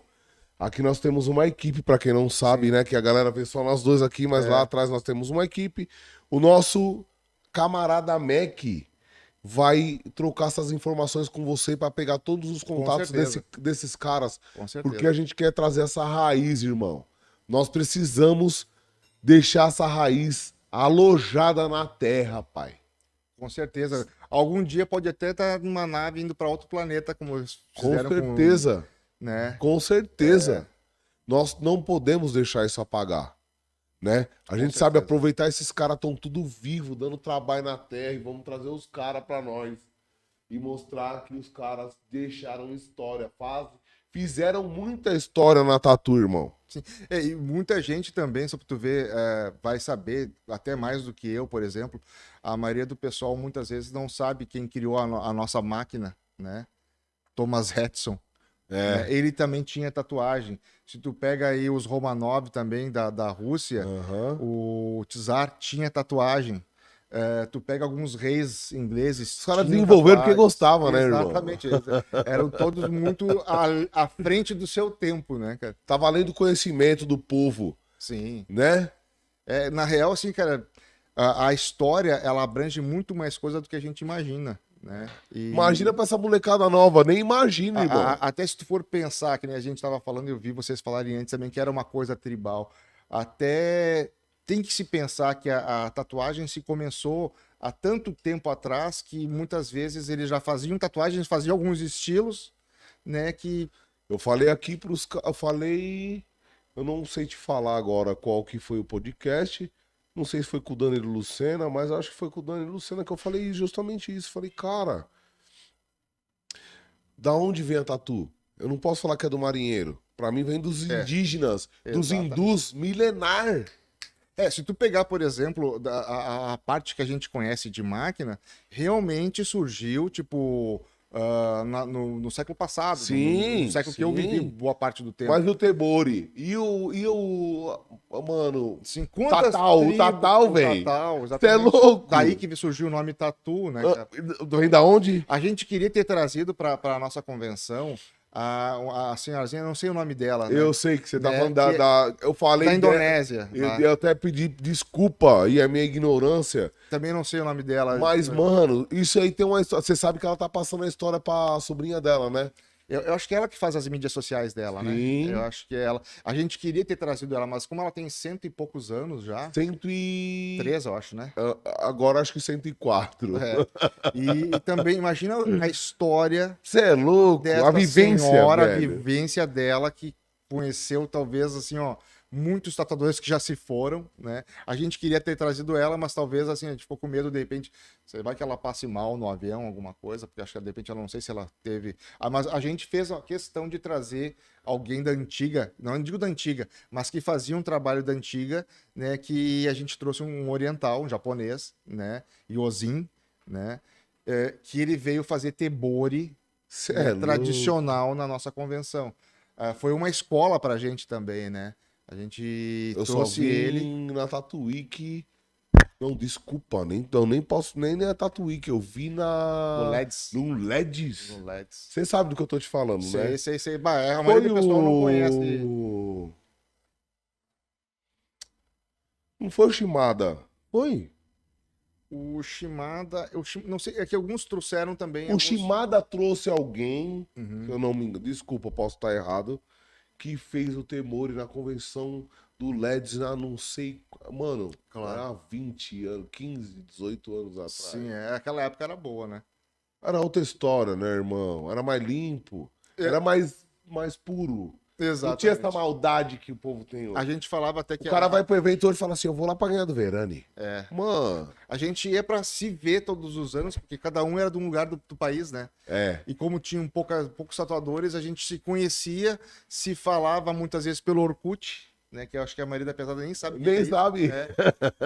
Aqui nós temos uma equipe, pra quem não sabe, né? Que a galera vê só nós dois aqui, mas lá atrás nós temos uma equipe. O nosso camarada Mac vai trocar essas informações com você pra pegar todos os contatos desses caras. Com certeza. Porque a gente quer trazer essa raiz, irmão. Nós precisamos deixar essa raiz alojada na terra, pai. Com certeza. Algum dia pode até estar numa nave indo pra outro planeta, como eles fizeram com certeza. Né? Com certeza. Nós não podemos deixar isso apagar, né? A gente sabe aproveitar, esses caras estão tudo vivo, dando trabalho na terra, e vamos trazer os caras para nós e mostrar que os caras deixaram história, fizeram muita história na tatu, irmão. Sim. E muita gente também, só pra tu ver, vai saber, até mais do que eu, por exemplo, a maioria do pessoal muitas vezes não sabe quem criou a nossa máquina, né? Thomas Edison. Né? Ele também tinha tatuagem. Se tu pega aí os Romanov também, da Rússia, o Tsar tinha tatuagem. Tu pega alguns reis ingleses. Os caras desenvolveram porque gostavam, né, irmão? Exatamente. Eram todos muito à frente do seu tempo, né, cara? Tava além do conhecimento do povo. Sim. Né? Na real, assim, cara, a história, ela abrange muito mais coisa do que a gente imagina, né? Imagina pra essa molecada nova, nem imagina, irmão. Até se tu for pensar, que nem a gente tava falando, eu vi vocês falarem antes também, que era uma coisa tribal. Até tem que se pensar que a tatuagem se começou há tanto tempo atrás que muitas vezes eles já faziam tatuagens, faziam alguns estilos, né, que... Eu falei aqui pros... Eu falei... Eu não sei te falar agora qual que foi o podcast. Não sei se foi com o Danilo Lucena, mas acho que foi com o Danilo Lucena que eu falei justamente isso. Falei, cara, da onde vem a tatu? Eu não posso falar que é do marinheiro. Pra mim vem dos indígenas, dos hindus, milenar. Se tu pegar, por exemplo, a parte que a gente conhece de máquina, realmente surgiu, tipo, no século passado. Sim, no século que eu vivi boa parte do tempo. Mas o Tebori e o mano, Sim, o Tatal, velho. Você é louco. Daí que surgiu o nome Tatu, né, cara? Vem da onde? A gente queria ter trazido para a nossa convenção a senhorzinha, não sei o nome dela. Né? Eu sei que você tá falando eu falei da Indonésia. Eu até pedi desculpa e a minha ignorância. Também não sei o nome dela. Mas, mano, isso aí tem uma história. Você sabe que ela tá passando a história pra sobrinha dela, né? Eu acho que é ela que faz as mídias sociais dela, Sim. né? Eu acho que é ela. A gente queria ter trazido ela, mas como ela tem 100 e poucos anos já. 103, eu acho, né? Agora acho que 104. E também, imagina a história. Você é louco, a vivência. Senhora, a vivência dela que conheceu, talvez, assim, ó, muitos tatuadores que já se foram, né? A gente queria ter trazido ela, mas talvez, assim, a gente ficou com medo, de repente, vai que ela passe mal no avião, alguma coisa, porque acho que, de repente, eu não sei se ela teve... mas a gente fez a questão de trazer alguém da antiga, não digo da antiga, mas que fazia um trabalho da antiga, né? Que a gente trouxe um oriental, um japonês, né? Yozin, né? Que ele veio fazer tebori tradicional na nossa convenção. Foi uma escola pra gente também, né? A gente trouxe ele na Tatuíque. Não, desculpa, nem posso, nem na Tatuíque. Eu vi no LEDs. No LEDs. No LEDs. Você sabe do que eu tô te falando, né? Sei. A maioria do pessoal não conhece. Não foi o Shimada? Foi? O Shimada, não sei, é que alguns trouxeram também. O Shimada trouxe alguém, que eu não me engano, desculpa, posso estar errado, que fez o Temori na convenção do LEDs, não sei, mano, há 20 anos, 15, 18 anos atrás. Sim, aquela época era boa, né? Era outra história, né, irmão? Era mais limpo, era mais puro. Exatamente. Não tinha essa maldade que o povo tem hoje. A gente falava até que... O cara vai pro evento hoje e fala assim, eu vou lá pra ganhar do Verani. Mano... A gente ia pra se ver todos os anos, porque cada um era de um lugar do país, né? E como tinham poucos tatuadores, a gente se conhecia, se falava muitas vezes pelo Orkut, né? Que eu acho que a maioria da pesada nem sabe. Nem sabe.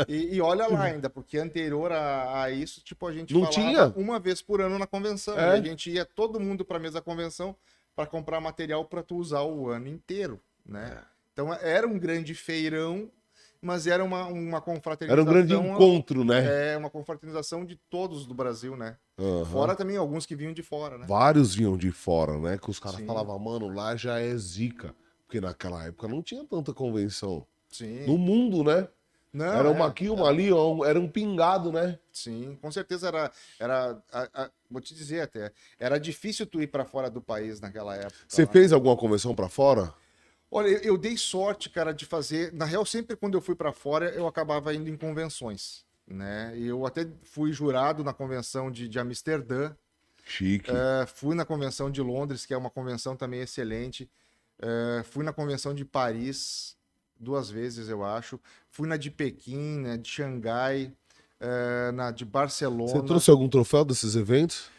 E olha lá ainda, porque anterior a isso, tipo, a gente não falava tinha uma vez por ano na convenção. E a gente ia todo mundo pra mesa da convenção para comprar material para tu usar o ano inteiro, né? Então era um grande feirão, mas era uma confraternização. Era um grande encontro, né? Uma confraternização de todos do Brasil, né? Fora também alguns que vinham de fora, né? Vários vinham de fora, né? Que os caras falavam, mano, lá já é zica. Porque naquela época não tinha tanta convenção. Sim. No mundo, né? Não, era uma aqui, uma ali, era um pingado, né? Sim, com certeza vou te dizer até, era difícil tu ir para fora do país naquela época. Você fez alguma convenção para fora? Olha, eu dei sorte, cara, de fazer, na real, sempre quando eu fui para fora, eu acabava indo em convenções, né? Eu até fui jurado na convenção de Amsterdã. Chique. Fui na convenção de Londres, que é uma convenção também excelente. Fui na convenção de Paris 2 vezes, eu acho. Fui na de Pequim, né, de Xangai, na de Barcelona. Você trouxe algum troféu desses eventos?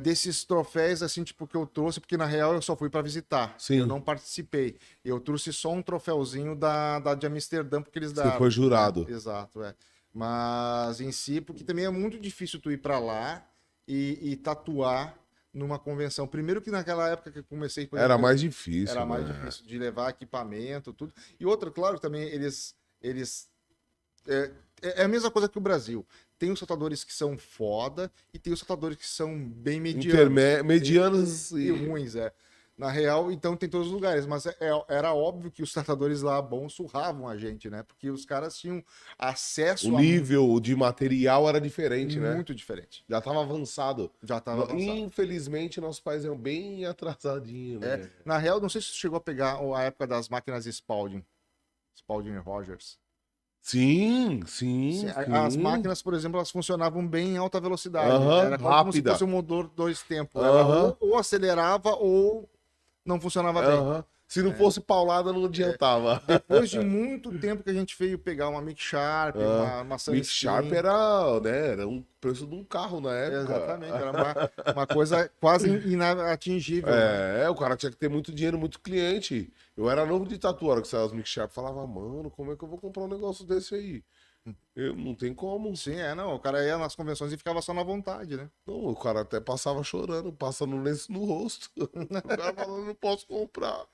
desses troféus, assim, tipo, que eu trouxe, porque na real eu só fui para visitar. Sim. Eu não participei. Eu trouxe só um troféuzinho da de Amsterdã, porque eles Você daram. foi jurado. Né? Exato, Mas em si, porque também é muito difícil tu ir para lá e tatuar numa convenção. Primeiro que naquela época que eu comecei... por Era exemplo, mais difícil, era mais né? difícil de levar equipamento, tudo. E outra, claro, também eles é a mesma coisa que o Brasil. Tem os tatuadores que são foda e tem os tatuadores que são bem medianos. Medianos E ruins, Na real, então tem todos os lugares, mas era óbvio que os tratadores lá bons surravam a gente, né? Porque os caras tinham acesso O nível de material era diferente, né? muito diferente. Já estava avançado. Já estava avançado. Infelizmente, nosso país é bem atrasadinho, né? Na real, não sei se você chegou a pegar a época das máquinas Spalding Rogers. Sim. As máquinas, por exemplo, elas funcionavam bem em alta velocidade. Era como se fosse um motor 2 tempos. Ela ou acelerava ou não funcionava bem. Se não fosse paulada, não adiantava. Depois de muito tempo que a gente veio pegar uma Mic Sharp, uma Mic Sharp era um preço de um carro na época. Exatamente, era uma coisa quase inatingível. Né? O cara tinha que ter muito dinheiro, muito cliente. Eu era novo de tatu, a hora que saiu as Mic Sharp, falava, mano, como é que eu vou comprar um negócio desse aí? Não tem como. Sim, não. O cara ia nas convenções e ficava só na vontade, né? Não, o cara até passava chorando, passando lenço no rosto. O cara falando, não posso comprar.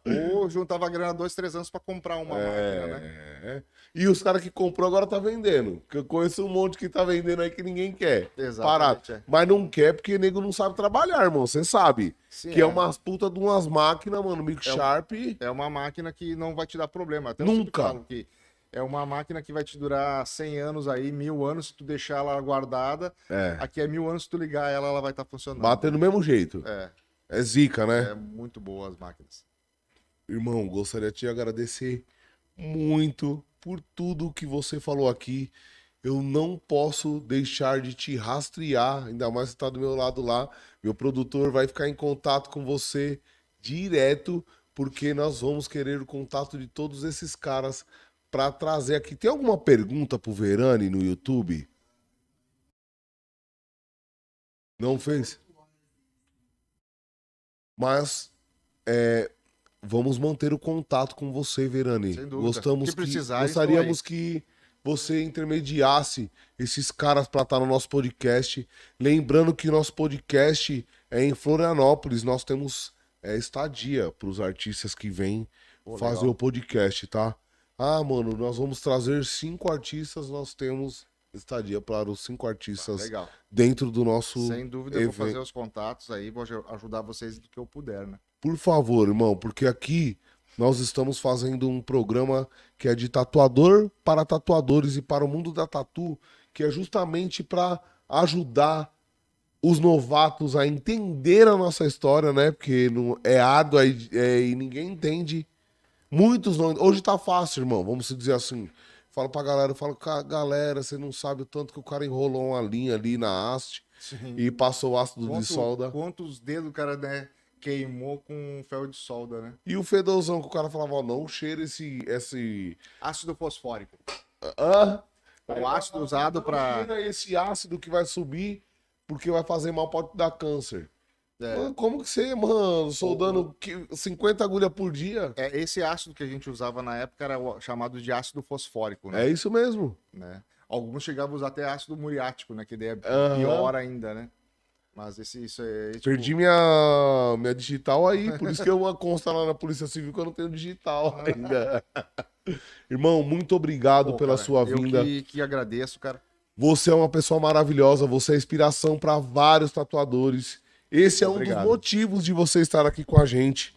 Ou juntava grana 2, 3 anos pra comprar uma máquina, né? E os caras que comprou agora tá vendendo. Porque eu conheço um monte que tá vendendo aí que ninguém quer. Exatamente. Parado. Mas não quer porque nego não sabe trabalhar, irmão. Você sabe. Sim, que é umas puta de umas máquinas, mano. Mic Sharp. É uma máquina que não vai te dar problema. Até Nunca. Eu falo que é uma máquina que vai te durar 100 anos aí, 1000 anos, se tu deixar ela guardada. Aqui é 1000 anos, se tu ligar ela, ela vai estar funcionando. Bater do mesmo jeito. É zica, né? É muito boa as máquinas. Irmão, gostaria de te agradecer muito por tudo que você falou aqui. Eu não posso deixar de te rastrear, ainda mais que você tá do meu lado lá. Meu produtor vai ficar em contato com você direto, porque nós vamos querer o contato de todos esses caras para trazer aqui. Tem alguma pergunta pro Verani no YouTube? Não fez? Mas vamos manter o contato com você, Verani. Sem dúvida. Gostaríamos que você intermediasse esses caras para estar no nosso podcast. Lembrando que nosso podcast é em Florianópolis. Nós temos estadia para os artistas que vêm fazer o podcast, tá? Ah, mano, nós vamos trazer 5 artistas, nós temos estadia para os 5 artistas dentro do nosso Sem dúvida, eu vou fazer os contatos aí, vou ajudar vocês do que eu puder, né? Por favor, irmão, porque aqui nós estamos fazendo um programa que é de tatuador para tatuadores e para o mundo da tatu, que é justamente para ajudar os novatos a entender a nossa história, né? Porque não, é árdua e ninguém entende. Muitos não. Hoje tá fácil, irmão. Vamos dizer assim. Falo pra galera, galera, você não sabe o tanto que o cara enrolou uma linha ali na haste e passou o ácido de solda. Quantos dedos o cara, né, queimou com ferro de solda, né? E o fedozão que o cara falava, ó, não cheira esse... Ácido fosfórico. O ácido usado pra... Cheira esse ácido que vai subir porque vai fazer mal, pode dar câncer. Mano, como que você, mano, soldando 50 agulhas por dia? Esse ácido que a gente usava na época era chamado de ácido fosfórico, né? É isso mesmo. Né? Alguns chegavam a usar até ácido muriático, né? Que daí é pior ainda, né? Mas isso é... Tipo... Perdi minha digital aí, por isso que eu consta lá na Polícia Civil que eu não tenho digital ainda. Irmão, muito obrigado pela sua vinda. Eu que agradeço, cara. Você é uma pessoa maravilhosa, você é inspiração para vários tatuadores. Esse é um dos motivos de você estar aqui com a gente.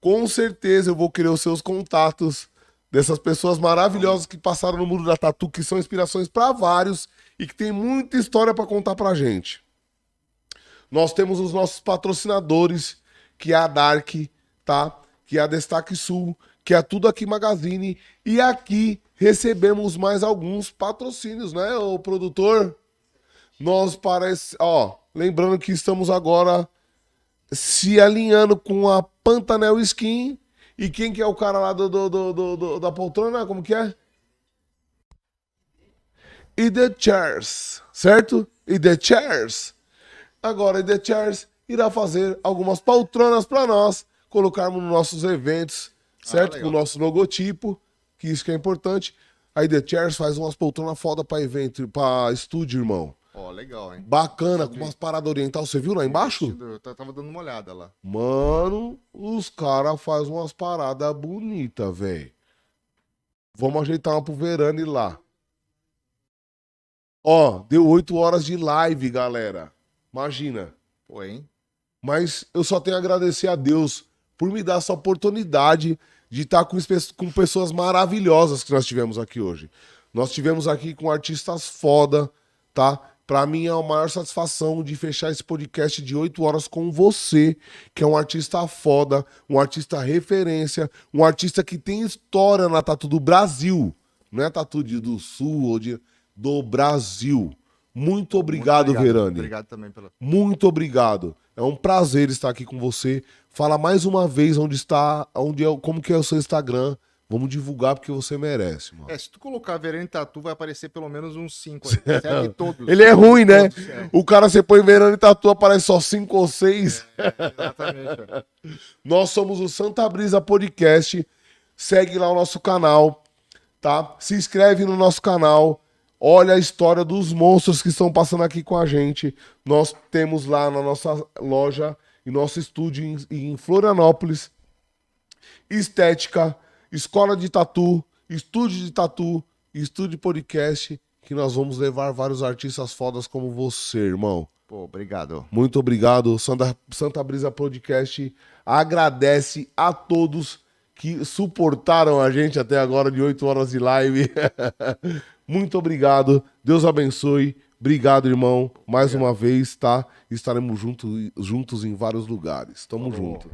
Com certeza eu vou querer os seus contatos dessas pessoas maravilhosas que passaram no mundo da tatu, que são inspirações para vários e que tem muita história para contar pra gente. Nós temos os nossos patrocinadores, que é a Dark, tá? Que é a Destaque Sul, que é a Tudo Aqui Magazine. E aqui recebemos mais alguns patrocínios, né, ô produtor? Nós parece... Ó, lembrando que estamos agora se alinhando com a Pantanel Skin. E quem que é o cara lá da poltrona? Como que é? E The Chairs, certo? E The Chairs. agora a The Chairs irá fazer algumas poltronas para nós colocarmos nos nossos eventos, certo? Com o nosso logotipo, que isso que é importante. Aí The Chairs faz umas poltronas foda para evento, para estúdio, irmão. Ó, legal, hein? Bacana, com umas paradas orientais. Você viu lá embaixo? Eu tava dando uma olhada lá. Mano, os caras fazem umas paradas bonitas, velho. Vamos ajeitar uma pro Verani lá. Ó, deu 8 horas de live, galera. Imagina. Pô, hein? Mas eu só tenho a agradecer a Deus por me dar essa oportunidade de estar com pessoas maravilhosas que nós tivemos aqui hoje. Nós tivemos aqui com artistas foda, tá? Pra mim é a maior satisfação de fechar esse podcast de 8 horas com você, que é um artista foda, um artista referência, um artista que tem história na tatu do Brasil. Não é tatu do Sul ou do Brasil. Muito obrigado, Verani. Obrigado também pela... Muito obrigado. É um prazer estar aqui com você. Fala mais uma vez como que é o seu Instagram. Vamos divulgar porque você merece, mano. Se tu colocar Verani Tatu, vai aparecer pelo menos uns 5 aí. Segue todos. Ele é ruim, né? O cara, você põe Verani Tatu, aparece só 5 ou 6. Exatamente. Nós somos o Santa Brisa Podcast. Segue lá o nosso canal, tá? Se inscreve no nosso canal. Olha a história dos monstros que estão passando aqui com a gente. Nós temos lá na nossa loja e nosso estúdio em Florianópolis Estética, Escola de Tatu, Estúdio de Tatu, Estúdio Podcast, que nós vamos levar vários artistas fodas como você, irmão. Pô, obrigado. Muito obrigado. Santa Brisa Podcast agradece a todos que suportaram a gente até agora de 8 horas de live. Muito obrigado. Deus abençoe. Obrigado, irmão. Mais uma vez, tá? Estaremos juntos em vários lugares. Tamo junto.